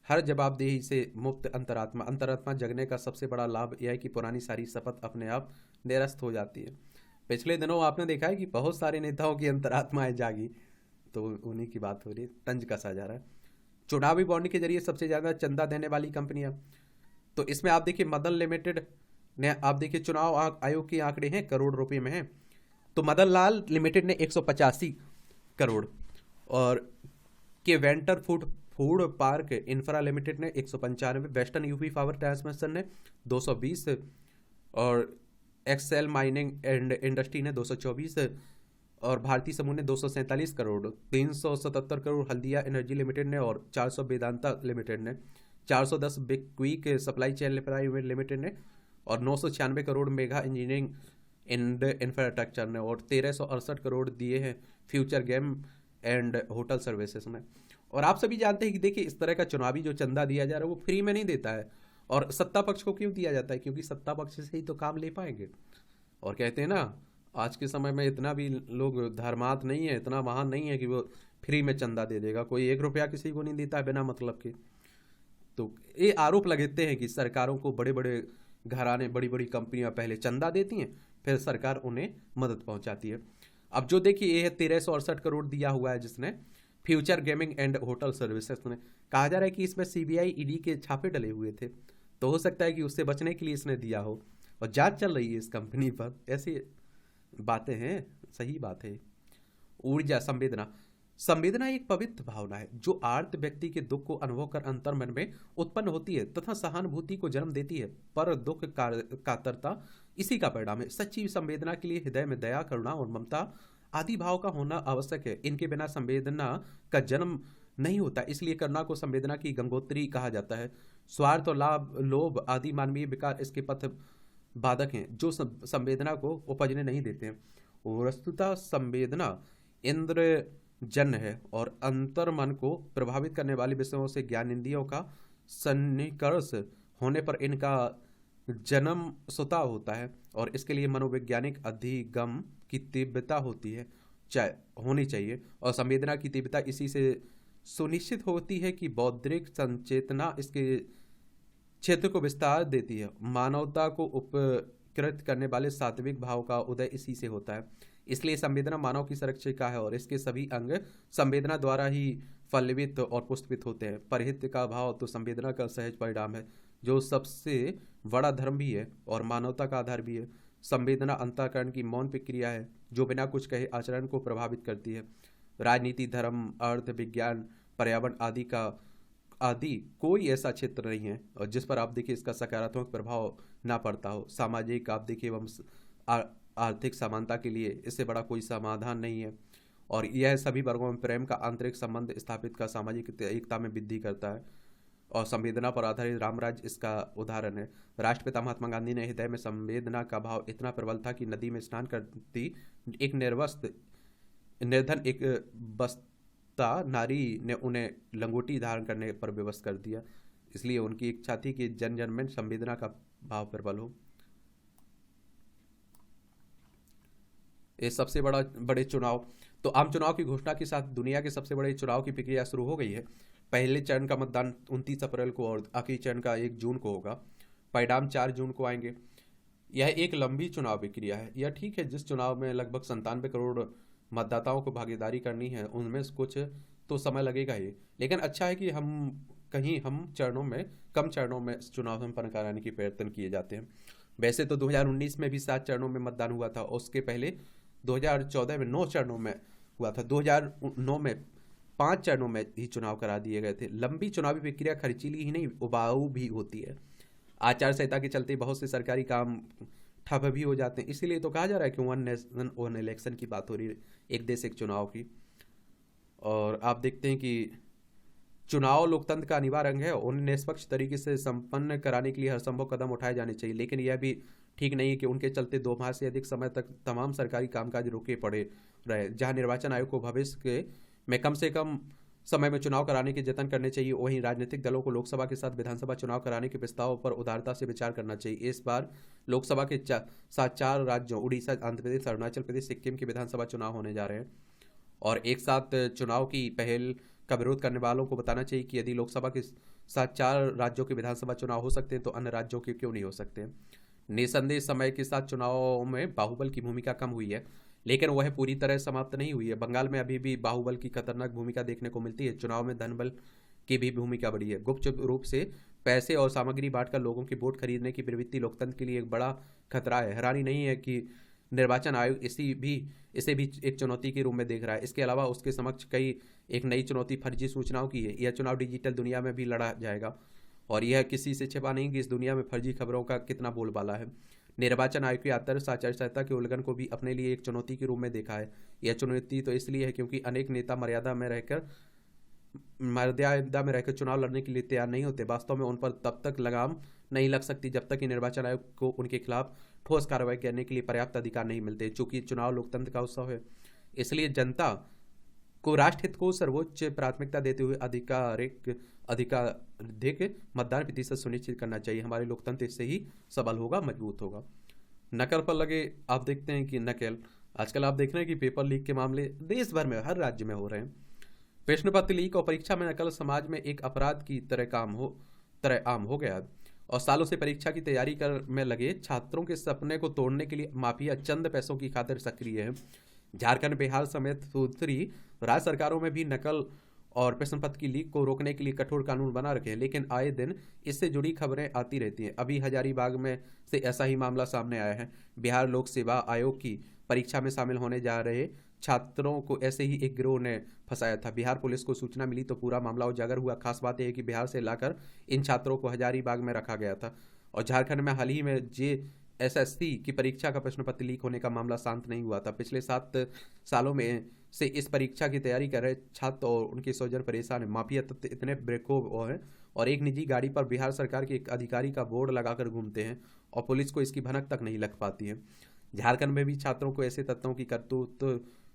हर जवाबदेही से मुक्त अंतरात्मा जगने का सबसे बड़ा लाभ यह है कि पुरानी सारी शपथ अपने आप निरस्त हो जाती है। पिछले दिनों आपने देखा है कि बहुत सारे नेताओं की अंतरात्माएं जागी, तो उन्हीं की बात हो रही है। तंज कसा जा रहा है। चुनावी बॉन्ड के जरिए सबसे ज्यादा चंदा देने वाली कंपनियां, तो इसमें आप देखिए मदन लिमिटेड ने, आप देखिए चुनाव आयोग के आंकड़े हैं, करोड़ रुपए में है। तो मदन लाल लिमिटेड ने 185 करोड़ और के वेंटर फूड पार्क इंफ्रा लिमिटेड ने 195, वेस्टर्न यूपी पावर ट्रांसमिशन ने 220 और एक्सेल माइनिंग एंड इंडस्ट्री ने 224 और भारतीय समूह ने 247 करोड़, 377 करोड़ हल्दिया एनर्जी लिमिटेड ने और 400 वेदांता लिमिटेड ने, 410 big quick supply chain private limited ने और 996 crore mega engineering and infrastructure ने और 1368 करोड़ दिए हैं future game and hotel services में। और आप सभी जानते हैं कि देखिए, इस तरह का चुनावी जो चंदा दिया जा रहा है वो फ्री में नहीं देता है। और सत्ता पक्ष को क्यों दिया जाता है? क्योंकि सत्ता पक्ष से ही तो काम ले पाएंगे। और कहते हैं ना, आज के समय में इतना भी लोग धर्मात नहीं है, इतना महान नहीं है कि वो फ्री में चंदा दे देगा। कोई 1 रुपया किसी को नहीं देता है बिना मतलब के। तो ये आरोप लगाते हैं कि सरकारों को बड़े बड़े घराने, बड़ी बड़ी कंपनियां पहले चंदा देती हैं, फिर सरकार उन्हें मदद पहुंचाती है। अब जो देखिए, ये है 1368 करोड़ दिया हुआ है जिसने future gaming and hotel services ने। कहा जा रहा है कि इसमें सीबीआई ईडी के छापे डले हुए थे, तो हो सकता है कि उससे बचने के लिए इसने दिया हो और जांच चल रही है इस कंपनी पर। ऐसी बातें हैं, सही बात है। ऊर्जा संवेदना एक पवित्र भावना है जो आर्त व्यक्ति के दुख को अनुभव कर अंतर्मन में उत्पन्न होती है तथा सहानुभूति को जन्म देती है। पर दुख कातरता इसी का परिणाम है। सच्ची संवेदना के लिए हृदय में दया, करुणा और ममता आदि भाव का होना आवश्यक है। इनके बिना संवेदना का जन्म नहीं होता, इसलिए करुणा को संवेदना की गंगोत्री कहा जाता है। स्वार्थ और लोभ आदि मानवीय विकार इसके पथ बाधक हैं जो संवेदना को उपजने नहीं देते हैं। वस्तुतः संवेदना इंद्र जन्य है और अंतर मन को प्रभावित करने वाले विषयों से ज्ञानेंद्रियों का सन्निकर्ष होने पर इनका जन्म स्वतः होता है और इसके लिए मनोवैज्ञानिक अधिगम की तीव्रता होनी चाहिए। और संवेदना की तीव्रता इसी से सुनिश्चित होती है कि बौद्धिक संचेतना इसके क्षेत्र को विस्तार देती है। मानवता को उपकृत करने वाले सात्विक भाव का उदय इसी से होता है। इसलिए संवेदना मानव की सुरक्षा है और इसके सभी अंग संवेदना द्वारा ही फलित और पुष्पित होते हैं। परहित का भाव तो संवेदना का सहज परिणाम है। जो सबसे बड़ा धर्म भी है और मानवता का आधार भी है। संवेदना अंतःकरण की मौन प्रक्रिया है जो बिना कुछ कहे आचरण को प्रभावित करती है। राजनीति, धर्म, अर्थ, विज्ञान, पर्यावरण आदि कोई ऐसा क्षेत्र नहीं है और जिस पर आप देखिए इसका सकारात्मक प्रभाव ना पड़ता हो। सामाजिक, आप देखिए, एवं आ- आर्थिक समानता के लिए इससे बड़ा कोई समाधान नहीं है। और यह सभी वर्गों में प्रेम का आंतरिक संबंध स्थापित कर सामाजिक एकता में वृद्धि करता है। और संवेदना पर आधारित रामराज इसका उदाहरण है। राष्ट्रपिता महात्मा गांधी ने हृदय में संवेदना का भाव इतना प्रबल था कि नदी में स्नान करती एक निर्धन एक बस्ता नारी ने उन्हें लंगोटी धारण करने पर विवश कर दिया। इसलिए उनकी इच्छा थी कि जन जन में संवेदना का भाव प्रबल हो। ये सबसे बड़े चुनाव, तो आम चुनाव की घोषणा के साथ दुनिया के सबसे बड़े चुनाव की प्रक्रिया शुरू हो गई है। पहले चरण का मतदान 29 अप्रैल को और आखिरी चरण का 1 जून को होगा। परिणाम 4 जून को आएंगे। यह एक लंबी चुनाव प्रक्रिया है। यह ठीक है, जिस चुनाव में लगभग 97 करोड़ मतदाताओं को भागीदारी करनी है उनमें से कुछ तो समय लगेगा ही, लेकिन अच्छा है कि हम कम चरणों में चुनाव संपन्न कराने की प्रयत्न किए जाते हैं। वैसे तो 2019 में भी 7 चरणों में मतदान हुआ था और उसके पहले 2014 में 9 चरणों में हुआ था। 2009 में 5 चरणों में ही चुनाव करा दिए गए थे। लंबी चुनावी प्रक्रिया खर्चीली ही नहीं, उबाऊ भी होती है। आचार संहिता के चलते बहुत से सरकारी काम ठप भी हो जाते हैं। इसीलिए तो कहा जा रहा है कि वन नेशन वन इलेक्शन की बात हो रही है, एक देश एक चुनाव की। और आप देखते हैं कि चुनाव लोकतंत्र का अनिवार्य अंग है। उन्हें निष्पक्ष तरीके से संपन्न कराने के लिए हर संभव कदम उठाए जाने चाहिए, लेकिन यह भी ठीक नहीं है कि उनके चलते 2 माह से अधिक समय तक तमाम सरकारी कामकाज रुके पड़े रहे। जहां निर्वाचन आयोग को भविष्य में कम से कम समय में चुनाव कराने के जतन करने चाहिए, वहीं राजनीतिक दलों को लोकसभा के साथ विधानसभा चुनाव कराने के प्रस्ताव पर उदारता से विचार करना चाहिए। इस बार लोकसभा के साथ 4 राज्यों उड़ीसा, आंध्र प्रदेश, अरुणाचल प्रदेश, सिक्किम के विधानसभा चुनाव होने जा रहे हैं। और एक साथ चुनाव की पहल का विरोध करने वालों को बताना चाहिए कि यदि लोकसभा के साथ 4 राज्यों के विधानसभा चुनाव हो सकते हैं तो अन्य राज्यों के क्यों नहीं हो सकते। निसंदेह समय के साथ चुनाव में बाहुबल की भूमिका कम हुई है, लेकिन वह पूरी तरह समाप्त नहीं हुई है। बंगाल में अभी भी बाहुबल की खतरनाक भूमिका देखने को मिलती है। चुनाव में धनबल की भी भूमिका बढ़ी है। गुप्त रूप से पैसे और सामग्री बांटकर लोगों की वोट खरीदने की प्रवृत्ति लोकतंत्र के लिए एक बड़ा खतरा है। हैरानी नहीं है कि निर्वाचन आयोग इसे भी एक चुनौती के रूप में देख रहा है। इसके अलावा उसके समक्ष एक नई चुनौती फर्जी सूचनाओं की है। यह चुनाव डिजिटल दुनिया में भी लड़ा जाएगा और यह किसी से छिपा नहीं कि इस दुनिया में फर्जी खबरों का कितना बोलबाला है। निर्वाचन आयोग की आदर्श आचार संहिता के उल्लंघन को भी अपने लिए एक चुनौती के रूप में देखा है। यह चुनौती तो इसलिए है क्योंकि अनेक नेता मर्यादा में रहकर चुनाव लड़ने के लिए तैयार नहीं होते। वास्तव में उन पर तब तक लगाम नहीं लग सकती जब तक कि निर्वाचन आयोग को उनके खिलाफ ठोस कार्रवाई करने के लिए पर्याप्त अधिकार नहीं मिलते। चूंकि चुनाव लोकतंत्र का उत्सव है, इसलिए जनता को राष्ट्रहित को सर्वोच्च प्राथमिकता देते हुए अधिकाधिक मतदान प्रतिशत सुनिश्चित करना चाहिए। हमारे लोकतंत्र इससे ही सबल होगा, मजबूत होगा। नकल पर लगे, आप देखते हैं कि नकल आजकल आप देख रहे हैं कि पेपर लीक के मामले देश भर में हर राज्य में हो रहे हैं। प्रश्न पत्र लीक और परीक्षा में नकल समाज में एक अपराध की तरह आम हो गया और सालों से परीक्षा की तैयारी में लगे छात्रों के सपने को तोड़ने के लिए माफिया चंद पैसों की खातिर सक्रिय है। झारखंड, बिहार समेत दूसरी राज्य सरकारों में भी नकल और प्रश्न पत्र की लीक को रोकने के लिए कठोर कानून बना रखे हैं, लेकिन आए दिन इससे जुड़ी खबरें आती रहती हैं। अभी हजारीबाग में से ऐसा ही मामला सामने आया है। बिहार लोक सेवा आयोग की परीक्षा में शामिल होने जा रहे छात्रों को ऐसे ही एक गिरोह ने फंसाया था। बिहार पुलिस को सूचना मिली तो पूरा मामला उजागर हुआ। खास बात यह है कि बिहार से लाकर इन छात्रों को हजारीबाग में रखा गया था। और झारखंड में हाल ही में JSSC की परीक्षा का प्रश्न पत्र लीक होने का मामला शांत नहीं हुआ था। पिछले 7 सालों में से इस परीक्षा की तैयारी कर रहे छात्र और उनके स्वजन परेशान है। माफिया तत्व इतने बेखौफ हैं और एक निजी गाड़ी पर बिहार सरकार के एक अधिकारी का बोर्ड लगाकर घूमते हैं और पुलिस को इसकी भनक तक नहीं लग पाती है। झारखंड में भी छात्रों को ऐसे तत्वों की करतूत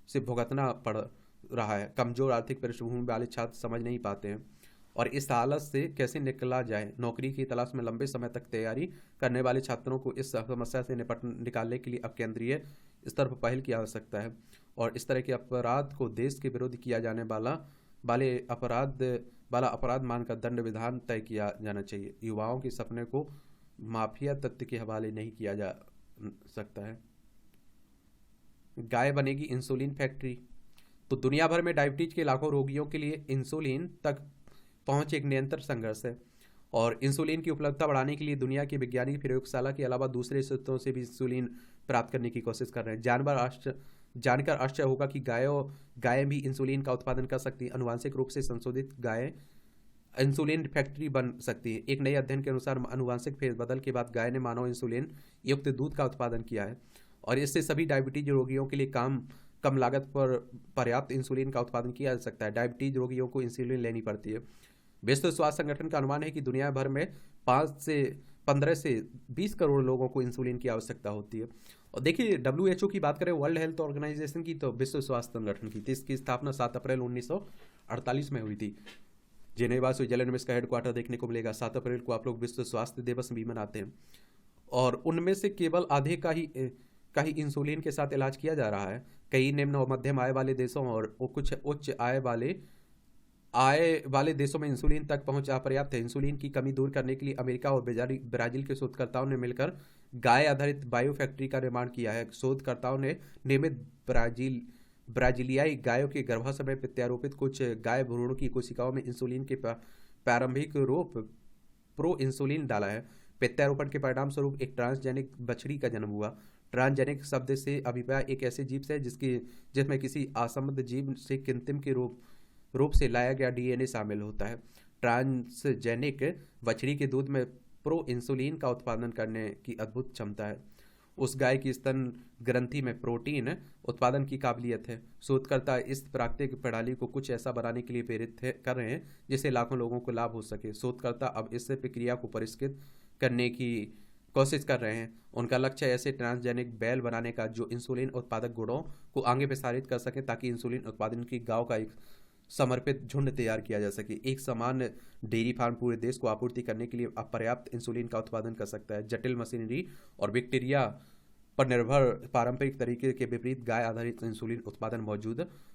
से भुगतना पड़ रहा है। कमजोर आर्थिक पृष्ठभूमि वाले छात्र समझ नहीं पाते हैं और इस हालत से कैसे निकला जाए। नौकरी की तलाश में लंबे समय तक तैयारी करने वाले छात्रों को इस समस्या से निकालने के लिए अब केंद्रीय स्तर पर पहल की आवश्यकता है और इस तरह के अपराध को देश के विरुद्ध किया जाने वाला अपराध मानकर दंड विधान तय किया जाना चाहिए। युवाओं के सपने को माफिया तत्व के हवाले नहीं किया जा सकता है। गाय बनेगी इंसुलिन फैक्ट्री, तो दुनिया भर में डायबिटीज के लाखों रोगियों के लिए इंसुलिन तक पहुंच एक निरंतर संघर्ष है और इंसुलिन की उपलब्धता बढ़ाने के लिए दुनिया की वैज्ञानिक प्रयोगशाला के अलावा दूसरे स्रोतों से भी इंसुलिन प्राप्त करने की कोशिश कर रहे हैं। जानकर आश्चर्य होगा कि गायें भी इंसुलिन का उत्पादन कर सकती हैं। आनुवंशिक रूप से संशोधित गायें इंसुलिन फैक्ट्री बन सकती है। एक नए अध्ययन के अनुसार आनुवंशिक फेरबदल के बाद गाय ने मानव इंसुलिन युक्त दूध का उत्पादन किया है और इससे सभी डायबिटीज रोगियों के लिए कम लागत पर पर्याप्त इंसुलिन का उत्पादन किया जा सकता है। डायबिटीज रोगियों को इंसुलिन लेनी पड़ती है। विश्व स्वास्थ्य संगठन का अनुमान है कि दुनिया भर में 15 से 20 करोड़ लोगों को इंसुलिन की आवश्यकता होती है। और देखिए, WHO की बात करें, वर्ल्ड हेल्थ ऑर्गेनाइजेशन की, तो विश्व स्वास्थ्य संगठन की, इसकी स्थापना 7 अप्रैल 1948 में हुई थी। जेनेवा स्विट्जरलैंड में इसका हेडक्वार्टर देखने को मिलेगा। 7 अप्रैल को आप लोग विश्व स्वास्थ्य दिवस भी मनाते हैं और उनमें से केवल आधे का ही इंसुलिन के साथ इलाज किया जा रहा है। कई निम्न और मध्यम आय वाले देशों और कुछ उच्च आय वाले देशों में इंसुलिन तक पहुंच अपर्याप्त है। इंसुलिन की कमी दूर करने के लिए अमेरिका और ब्राजील के शोधकर्ताओं ने मिलकर गाय आधारित बायो फैक्ट्री का निर्माण किया है। शोधकर्ताओं ने नियमित ब्राजीलियाई गायों के गर्भाशय में प्रत्यारोपित कुछ गाय भ्रूणों की कोशिकाओं में इंसुलिन के प्रारंभिक रूप प्रो इंसुलिन डाला है। प्रत्यारोपण के परिणाम स्वरूप एक ट्रांसजेनिक बछड़ी का जन्म हुआ। ट्रांसजेनिक शब्द से अभिप्राय एक ऐसे जीव से जिसमें किसी असंबद्ध जीव से कृत्रिम के रूप से लाया गया DNA शामिल होता है। ट्रांसजेनिक बछड़ी के दूध में प्रो इंसुलिन का उत्पादन करने की अद्भुत क्षमता है। उस गाय की स्तन ग्रंथि में प्रोटीन उत्पादन की काबिलियत है। शोधकर्ता इस प्राकृतिक प्रणाली को कुछ ऐसा बनाने के लिए प्रेरित कर रहे हैं जिससे लाखों लोगों को लाभ हो सके। शोधकर्ता अब इस प्रक्रिया को परिष्कृत करने की कोशिश कर रहे हैं। उनका लक्ष्य ऐसे ट्रांसजेनिक बैल बनाने का जो इंसुलिन उत्पादक गुणों को आगे प्रसारित कर सके ताकि इंसुलिन उत्पादन की गांव का एक समर्पित झुंड तैयार किया जा सके। एक समान डेयरी फार्म पूरे देश को आपूर्ति करने के लिए अपर्याप्त इंसुलिन का उत्पादन कर सकता है। जटिल मशीनरी और बैक्टीरिया पर निर्भर पारंपरिक तरीके के विपरीत गाय आधारित इंसुलिन उत्पादन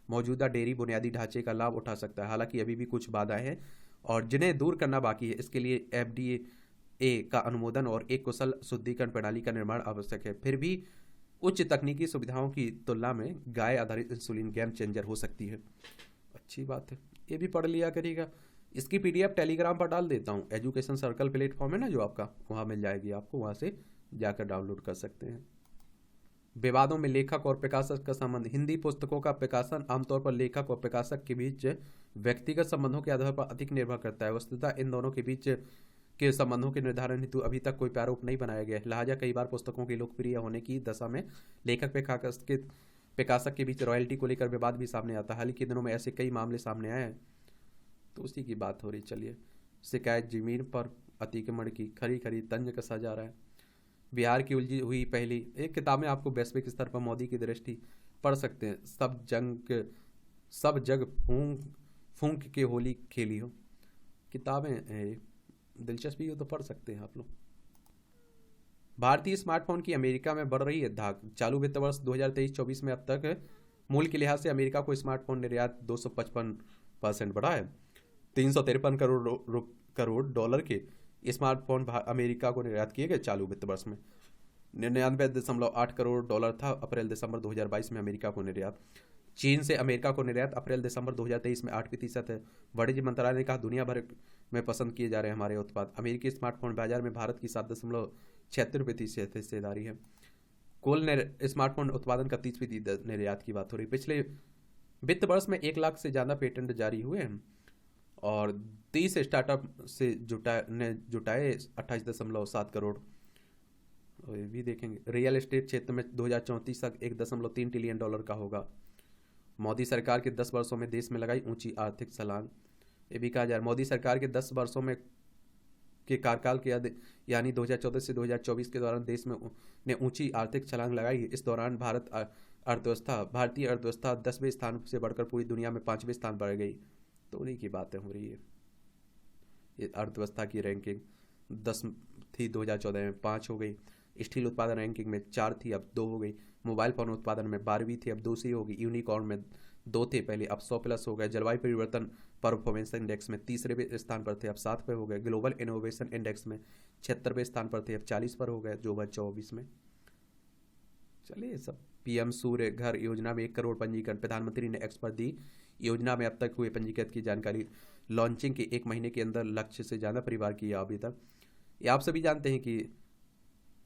मौजूदा डेयरी बुनियादी ढांचे का लाभ उठा सकता है। हालांकि अभी भी कुछ बाधाएं हैं और जिन्हें दूर करना बाकी है। इसके लिए FDA का अनुमोदन और एक कुशल शुद्धिकरण प्रणाली का निर्माण आवश्यक है। फिर भी उच्च तकनीकी सुविधाओं की तुलना में गाय आधारित इंसुलिन गेम चेंजर हो सकती है। अच्छी बात है, ये भी पढ़ लिया करिएगा। इसकी PDF टेलीग्राम पर डाल देता हूँ। एजुकेशन सर्कल प्लेटफॉर्म है ना जो आपका, वहाँ मिल जाएगी आपको, वहाँ से जाकर डाउनलोड कर सकते हैं। विवादों में लेखक और प्रकाशक का संबंध। हिंदी पुस्तकों का प्रकाशन आमतौर पर लेखक और प्रकाशक के बीच व्यक्तिगत संबंधों के आधार पर अधिक निर्भर करता है। वस्तुतः इन दोनों के बीच के संबंधों के निर्धारण हेतु अभी तक कोई प्रारूप नहीं बनाया गया है। लिहाजा कई बार पुस्तकों की लोकप्रिय होने की दशा में लेखक प्रकाशक के बीच रॉयल्टी को लेकर विवाद भी सामने आता है। हाल के दिनों में ऐसे कई मामले सामने आए हैं, तो उसी की बात हो रही। चलिए, शिकायत जमीन पर अतिक्रमण की, खरी खरी तंज कसा जा रहा है। बिहार की उलझी हुई पहली एक किताब में आपको वैश्विक स्तर पर मोदी की दृष्टि पढ़ सकते हैं। सब जग फूंक के होली खेली हो। किताबें दिलचस्पी हो तो पढ़ सकते हैं आप लोग। भारतीय स्मार्टफोन की अमेरिका में बढ़ रही है धाक। चालू वित्त वर्ष 2023-24 में अब तक मूल्य के लिहाज से अमेरिका को स्मार्टफोन निर्यात 255% बढ़ा है। 353 करोड़ डॉलर के स्मार्टफोन अमेरिका को निर्यात किए गए चालू वित्त वर्ष में। 99.8 करोड़ डॉलर था अप्रैल दिसंबर 2022 में अमेरिका को निर्यात। चीन से अमेरिका को निर्यात अप्रैल दिसंबर 2023 में 8% है। वाणिज्य मंत्रालय ने कहा, दुनिया भर में पसंद किए जा रहे हैं हमारे उत्पाद। अमेरिकी स्मार्टफोन बाजार में भारत की 7.76% हिस्सेदारी है। कुल स्मार्टफोन उत्पादन का 30% निर्यात की बात हो रही। पिछले वित्त वर्ष में 1 लाख से ज़्यादा पेटेंट जारी हुए हैं और 30 स्टार्टअप से जुटाए 28.7 करोड़। ये भी देखेंगे। रियल एस्टेट क्षेत्र में 2034 तक 1.3 ट्रिलियन डॉलर का होगा। मोदी सरकार के 10 वर्षों में देश में लगाई ऊंची आर्थिक छलांग। ये भी कहा जाए, मोदी सरकार के 10 वर्षों में के कार्यकाल के यानी 2014 से 2024 के दौरान देश में ने ऊंची आर्थिक छलांग लगाई। इस दौरान भारतीय अर्थव्यवस्था 10वें स्थान से बढ़कर पूरी दुनिया में 5वें स्थान पर गई। तो उन्हीं की बातें हो रही है। ये अर्थव्यवस्था की रैंकिंग 10 थी 2014 में, 5 हो गई। स्टील उत्पादन रैंकिंग में 4 थी, अब 2 हो गई। मोबाइल फोन उत्पादन में 12वीं थी, अब 2 हो गई। यूनिकॉर्न में 2 थे पहले, अब 100+ हो गए। जलवायु परिवर्तन परफॉर्मेंस इंडेक्स में 3रे स्थान पर थे, अब 7 पे हो गए। ग्लोबल इनोवेशन इंडेक्स में 76वें स्थान पर थे, अब 40 पर हो गए 2024 में। चलिए सब। PM सूर्य घर योजना में 1 करोड़ पंजीकरण। प्रधानमंत्री ने एक्स पर दी योजना में अब तक हुए पंजीकृत की जानकारी लॉन्चिंग के 1 महीने के अंदर लक्ष्य से ज़्यादा परिवार की अभी तक। ये आप सभी जानते हैं कि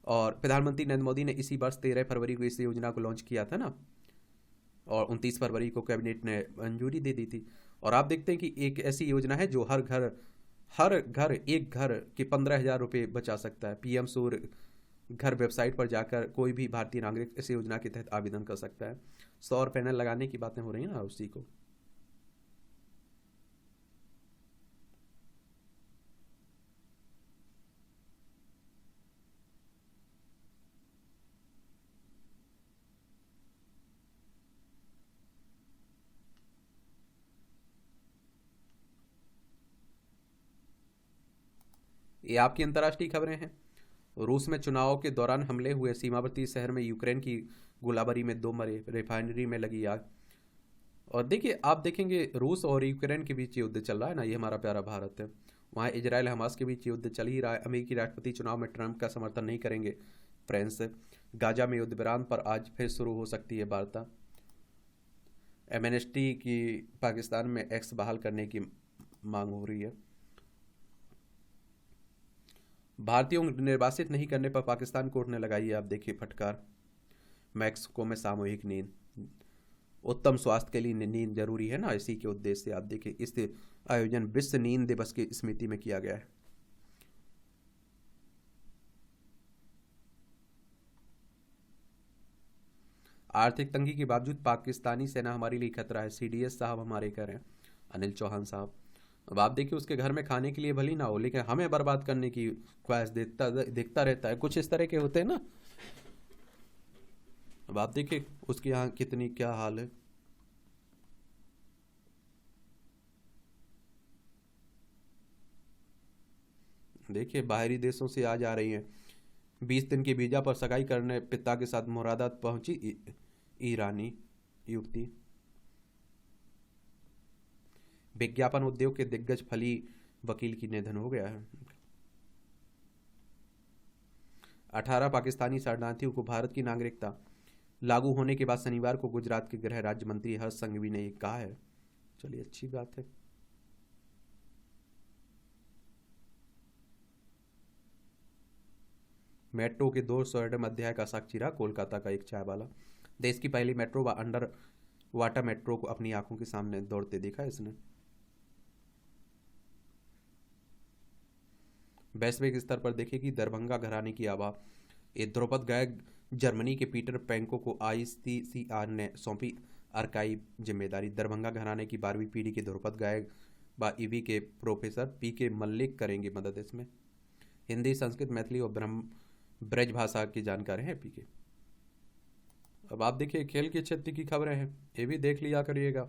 और प्रधानमंत्री नरेंद्र मोदी ने इसी वर्ष 13 फरवरी को इस योजना को लॉन्च किया था ना, और 29 फरवरी को कैबिनेट ने मंजूरी दे दी थी। और आप देखते हैं कि एक ऐसी योजना है जो हर घर एक घर के 15,000 रुपये बचा सकता है। पीएम सूर्य घर वेबसाइट पर जाकर कोई भी भारतीय नागरिक इस योजना के तहत आवेदन कर सकता है। सौर पैनल लगाने की बातें हो रही हैं ना, उसी को। ये आपकी अंतर्राष्ट्रीय खबरें हैं। रूस में चुनाव के दौरान हमले हुए, सीमावर्ती शहर में यूक्रेन की गोलाबारी में 2 मरे, रिफाइनरी में लगी आग। और देखिए, आप देखेंगे रूस और यूक्रेन के बीच युद्ध चल रहा है ना, ये हमारा प्यारा भारत है। वहाँ इजराइल हमास के बीच युद्ध चल ही रहा है। अमेरिकी राष्ट्रपति चुनाव में ट्रंप का समर्थन नहीं करेंगे। फ्रांस गाजा में युद्ध विराम पर आज फिर शुरू हो सकती है वार्ता। एमनेस्टी की पाकिस्तान में एक्स बहाल करने की मांग हो रही है। भारतीयों को निर्वासित नहीं करने पर पाकिस्तान कोर्ट ने लगाई है, आप देखिए, फटकार। मैक्सिको में सामूहिक नींद, उत्तम स्वास्थ्य के लिए नींद जरूरी है ना, इसी के उद्देश्य से आप देखिए इस आयोजन विश्व नींद दिवस की स्मृति में किया गया है। आर्थिक तंगी के बावजूद पाकिस्तानी सेना हमारे लिए खतरा है, सीडीएस साहब हमारे कह रहे हैं, अनिल चौहान साहब। अब आप देखिए, उसके घर में खाने के लिए भली ना हो, लेकिन हमें बर्बाद करने की ख्वाहिश देखता रहता है। कुछ इस तरह के होते हैं ना। अब आप देखिए उसके यहाँ कितनी क्या हाल है। देखिए, बाहरी देशों से आज आ रही हैं। 20 दिन की वीजा पर सगाई करने पिता के साथ मुरादाबाद पहुंची ईरानी युवती। विज्ञापन उद्योग के दिग्गज फली वकील की निधन हो गया है। 18 पाकिस्तानी शरणार्थियों को भारत की नागरिकता लागू होने के बाद शनिवार को गुजरात के गृह राज्य मंत्री हर्ष संघवी ने ये कहा है। चलिए, अच्छी बात है। मेट्रो के 2 स्वर्णिम अध्याय का साक्षी रहा कोलकाता का एक चाय वाला। देश की पहली मेट्रो व अंडर वाटर मेट्रो को अपनी आंखों के सामने दौड़ते देखा इसने। वैश्विक स्तर पर देखें कि दरभंगा घराने की आभा। ये ध्रुपद गायक जर्मनी के पीटर पेंको को आईसीसीआर ने सौंपी आर्काइव जिम्मेदारी। दरभंगा घराने की 12वीं पीढ़ी के ध्रुपद गायक ईवी के प्रोफेसर पीके मल्लिक करेंगे मदद इसमें। हिंदी, संस्कृत, मैथिली और ब्रज भाषा की जानकार हैं पीके। अब आप देखिए खेल के क्षेत्र की खबरें हैं, ये भी देख लिया करिएगा,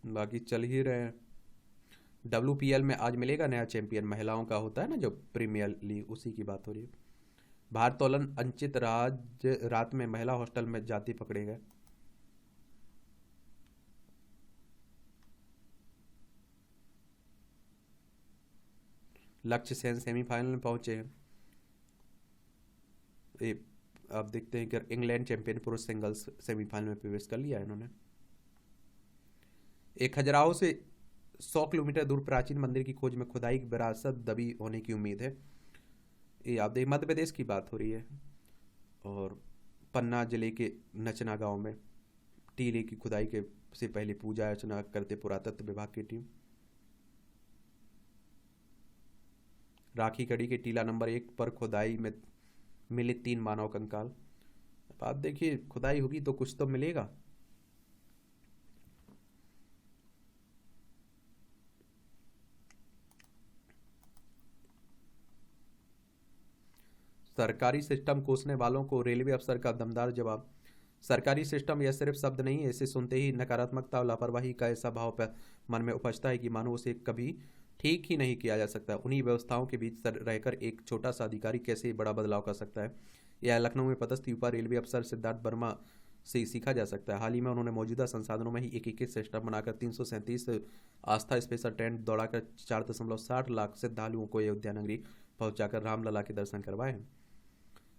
बाकी चल ही रहे हैं। WPL में आज मिलेगा नया चैंपियन, महिलाओं का होता है ना जो प्रीमियर लीग, उसी की बात हो रही है। भारतोलन अंचित रात में महिला हॉस्टल में जाति पकड़े गए। लक्ष्य सेन सेमीफाइनल में पहुंचे हैं। आप देखते हैं कि इंग्लैंड चैंपियन पुरुष सिंगल्स सेमीफाइनल में प्रवेश कर लिया है इन्होंने। एक खजुराहो से 100 किलोमीटर दूर प्राचीन मंदिर की खोज में खुदाई की विरासत दबी होने की उम्मीद है। ये आप देख, मध्य प्रदेश की बात हो रही है। और पन्ना जिले के नचना गांव में टीले की खुदाई के से पहले पूजा अर्चना करते पुरातत्व विभाग की टीम। राखी कड़ी के टीला नंबर 1 पर खुदाई में मिले 3 मानव कंकाल। आप देखिए, खुदाई होगी तो कुछ तो मिलेगा। सरकारी सिस्टम कोसने वालों को रेलवे अफसर का दमदार जवाब। सरकारी सिस्टम यह सिर्फ शब्द नहीं है, इसे सुनते ही नकारात्मकता और लापरवाही का ऐसा भाव मन में उपजता है कि मानो उसे कभी ठीक ही नहीं किया जा सकता। उन्हीं व्यवस्थाओं के बीच रहकर एक छोटा सा अधिकारी कैसे बड़ा बदलाव कर सकता है, यह लखनऊ में पदस्थ युवा रेलवे अफसर सिद्धार्थ वर्मा से सीखा जा सकता है। हाल ही में उन्होंने मौजूदा संसाधनों में ही एक सिस्टम बनाकर 337 आस्था स्पेशल ट्रेन दौड़ाकर 4.60 लाख श्रद्धालुओं को अयोध्या नगरी पहुंचाकर रामलला के दर्शन करवाए हैं।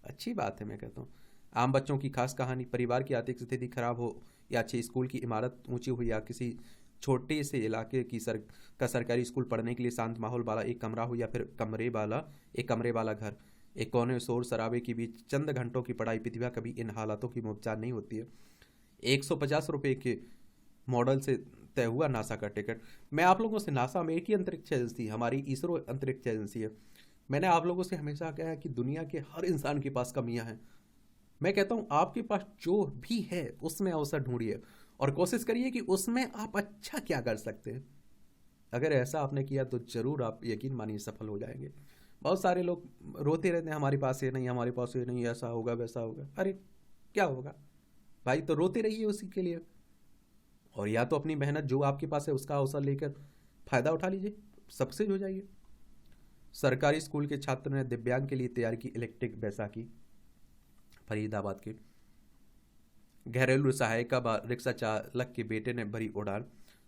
अच्छी बात है, मैं कहता हूँ। आम बच्चों की खास कहानी। परिवार की आर्थिक स्थिति खराब हो या अच्छे स्कूल की इमारत ऊंची हुई या किसी छोटे से इलाके की सरकारी स्कूल पढ़ने के लिए शांत माहौल वाला एक कमरा हो या फिर एक कमरे वाला घर, एक कोने में शोर शराबे के बीच चंद घंटों की पढ़ाई प्रतिभा कभी इन हालातों की मुमकिन नहीं होती है। 150 रुपये के मॉडल से तय हुआ नासा का टिकट। मैं आप लोगों से, नासा अमेरिकी अंतरिक्ष एजेंसी, हमारी इसरो अंतरिक्ष एजेंसी है, मैंने आप लोगों से हमेशा कहा है कि दुनिया के हर इंसान के पास कमियां हैं। मैं कहता हूं आपके पास जो भी है उसमें अवसर ढूंढिए और कोशिश करिए कि उसमें आप अच्छा क्या कर सकते हैं। अगर ऐसा आपने किया तो जरूर आप यकीन मानिए सफल हो जाएंगे। बहुत सारे लोग रोते रहते हैं, हमारे पास ये नहीं, हमारे पास ये नहीं, ऐसा होगा वैसा होगा। अरे क्या होगा भाई, तो रोते रहिए उसी के लिए, और या तो अपनी मेहनत जो आपके पास है उसका अवसर लेकर फायदा उठा लीजिए, सक्सेस हो जाइए। सरकारी स्कूल के छात्र ने दिव्यांग के लिए तैयार की इलेक्ट्रिक बैसाखी। फरीदाबाद के घरेलू सहायिका रिक्शा चालक के बेटे ने भरी उड़ान।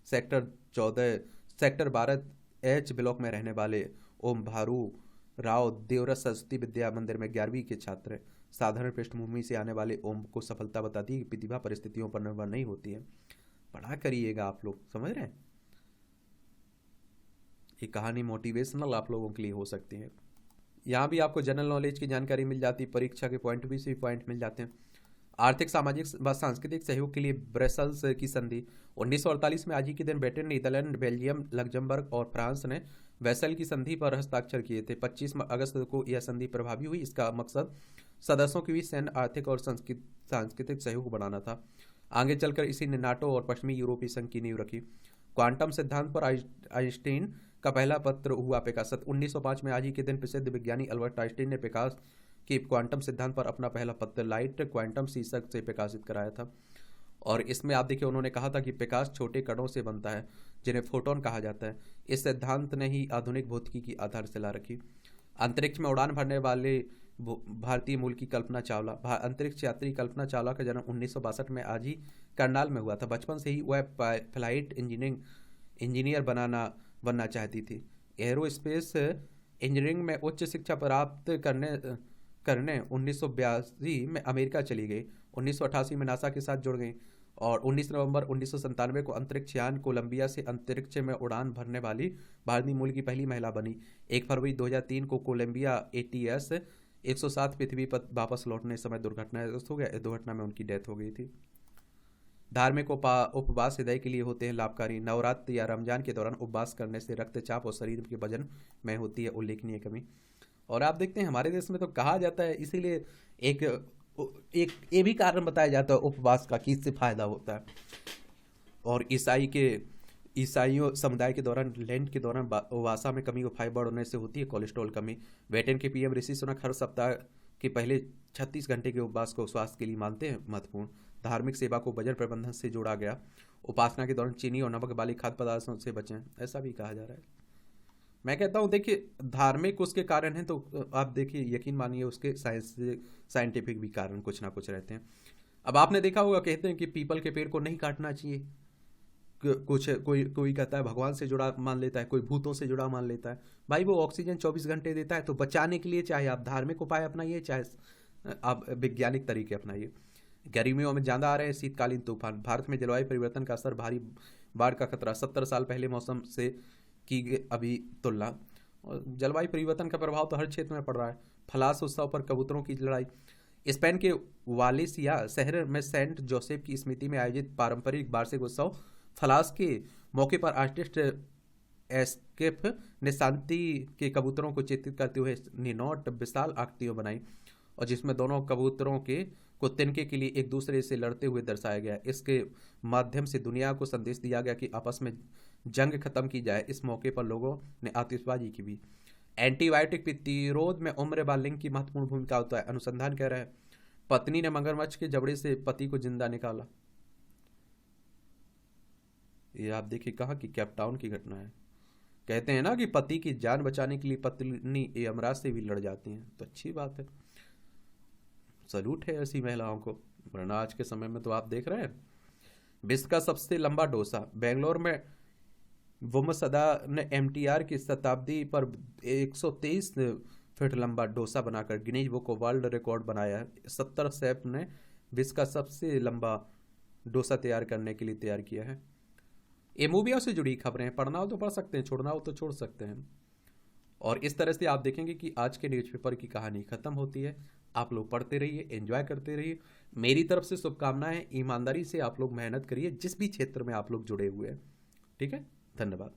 सेक्टर 12H ब्लॉक में रहने वाले ओम भारू राव देवरस सरस्वती विद्या मंदिर में 11वीं के छात्र हैं। साधारण पृष्ठभूमि से आने वाले ओम को सफलता बताती है कि प्रतिभा परिस्थितियों पर निर्भर नहीं होती है। पढ़ा करिएगा, आप लोग समझ रहे हैं, ये कहानी मोटिवेशनल आप लोगों के लिए हो सकती है। यहाँ भी आपको जनरल नॉलेज की जानकारी मिल जाती है, परीक्षा के पॉइंट भी से पॉइंट मिल जाते हैं। आर्थिक, सामाजिक व सांस्कृतिक सहयोग के लिए ब्रसेल्स की संधि। 1948 में आज ही के दिन ब्रिटेन, नीदरलैंड, बेल्जियम, लग्जमबर्ग और फ्रांस ने वेसल की संधि पर हस्ताक्षर किए थे। 25 अगस्त को यह संधि प्रभावी हुई। इसका मकसद सदस्यों के बीच सैन्य, आर्थिक और सांस्कृतिक सहयोग बढ़ाना था। आगे चलकर इसी ने नाटो और पश्चिमी यूरोपीय संघ की नींव रखी। क्वांटम सिद्धांत पर आइंस्टीन का पहला पत्र हुआ प्रकाशित। 1905 में आज ही के दिन प्रसिद्ध विज्ञानी अल्बर्ट आइंस्टीन ने प्रकाश के क्वांटम सिद्धांत पर अपना पहला पत्र लाइट क्वांटम शीर्षक से प्रकाशित कराया था। और इसमें आप देखिए उन्होंने कहा था कि प्रकाश छोटे कणों से बनता है जिन्हें फोटोन कहा जाता है। इस सिद्धांत ने ही आधुनिक भौतिकी की आधारशिला रखी। अंतरिक्ष में उड़ान भरने वाले भारतीय मूल की कल्पना चावला। अंतरिक्ष यात्री कल्पना चावला का जन्म 1962 में आज ही करनाल में हुआ था। बचपन से ही वह फ्लाइट इंजीनियर बनना चाहती थी। एरोस्पेस इंजीनियरिंग में उच्च शिक्षा प्राप्त करने 1982 में अमेरिका चली गई। 1988 में नासा के साथ जुड़ गई और 19 नवंबर 1997 को अंतरिक्ष यान कोलंबिया से अंतरिक्ष में उड़ान भरने वाली भारतीय मूल की पहली महिला बनी। 1 फरवरी 2003 को कोलंबिया ATS 107 पृथ्वी पर वापस लौटने समय दुर्घटनाग्रस्त हो गया। इस दुर्घटना में उनकी डेथ हो गई थी। धार्मिक उपवास हृदय के लिए होते हैं लाभकारी। नवरात्र या रमजान के दौरान उपवास करने से रक्तचाप और शरीर के वजन में होती है उल्लेखनीय कमी। और आप देखते हैं हमारे देश में तो कहा जाता है, इसीलिए एक ये भी कारण बताया जाता है उपवास का कि इससे फायदा होता है। और ईसाइयों समुदाय के दौरान लेंट के दौरान वसा में कमी व फाइबर होने से होती है कोलेस्ट्रॉल कमी। ब्रिटेन के PM ऋषि सुनक हर सप्ताह के पहले 36 घंटे के उपवास को स्वास्थ्य के लिए मानते हैं महत्वपूर्ण। धार्मिक सेवा को बजट प्रबंधन से जोड़ा गया। उपासना के दौरान चीनी और नमक वाले खाद्य पदार्थों से बचें, ऐसा भी कहा जा रहा है। मैं कहता हूँ देखिए धार्मिक उसके कारण हैं तो आप देखिए यकीन मानिए उसके साइंटिफिक भी कारण कुछ ना कुछ रहते हैं। अब आपने देखा होगा कहते हैं कि पीपल के पेड़ को नहीं काटना चाहिए। कोई कहता है भगवान से जुड़ा मान लेता है, कोई भूतों से जुड़ा मान लेता है। भाई वो ऑक्सीजन 24 घंटे देता है, तो बचाने के लिए चाहे आप धार्मिक उपाय अपनाइए चाहे आप वैज्ञानिक तरीके अपनाइए। गर्मियों में ज्यादा आ रहे हैं शीतकालीन तूफान। भारत में जलवायु परिवर्तन का असर, भारी बाढ़ का खतरा। 70 साल पहले मौसम से की अभी तुलना। और जलवायु परिवर्तन का प्रभाव तो हर क्षेत्र में पड़ रहा है। फलास उत्सव पर कबूतरों की लड़ाई। स्पेन के वालेसिया शहर में सेंट जोसेफ की स्मृति में आयोजित पारंपरिक वार्षिक उत्सव फलास के मौके पर आर्टिस्ट एस्केप ने शांति के कबूतरों को चित्रित करते हुए निनोट विशाल आकृतियां बनाई और जिसमें दोनों कबूतरों को तिनके के लिए एक दूसरे से लड़ते हुए दर्शाया गया। इसके माध्यम से दुनिया को संदेश दिया गया कि आपस में जंग खत्म की जाए। इस मौके पर लोगों ने आतिशबाजी की भी। एंटीबायोटिक प्रतिरोध में उम्र व लिंग की महत्वपूर्ण भूमिका होता है। अनुसंधान कह रहा है पत्नी ने मगरमच्छ के जबड़े से पति को जिंदा निकाला। ये आप देखिए कहाँ की कैपटाउन की घटना है। कहते हैं ना कि पति की जान बचाने के लिए पत्नी यमराज से भी लड़ जाती हैं, तो अच्छी बात है, सलूट है ऐसी महिलाओं को। वरना आज के समय में तो आप देख रहे हैं विश्व का सबसे लंबा डोसा। बेंगलोर में वुमसदा ने MTR की शताब्दी पर 123 फीट लंबा डोसा बनाकर Guinness book of world record बनाया है। 70 शेफ ने विश्व का सबसे लंबा डोसा तैयार करने के लिए तैयार किया है। ये मूवियों से जुड़ी खबरें हैं, पढ़ना हो तो पढ़ सकते हैं, छोड़ना हो तो छोड़ सकते हैं। और इस तरह से आप देखेंगे कि आज के न्यूज़पेपर की कहानी खत्म होती है। आप लोग पढ़ते रहिए, एंजॉय करते रहिए। मेरी तरफ से शुभकामनाएं। ईमानदारी से आप लोग मेहनत करिए जिस भी क्षेत्र में आप लोग जुड़े हुए हैं। ठीक है, धन्यवाद।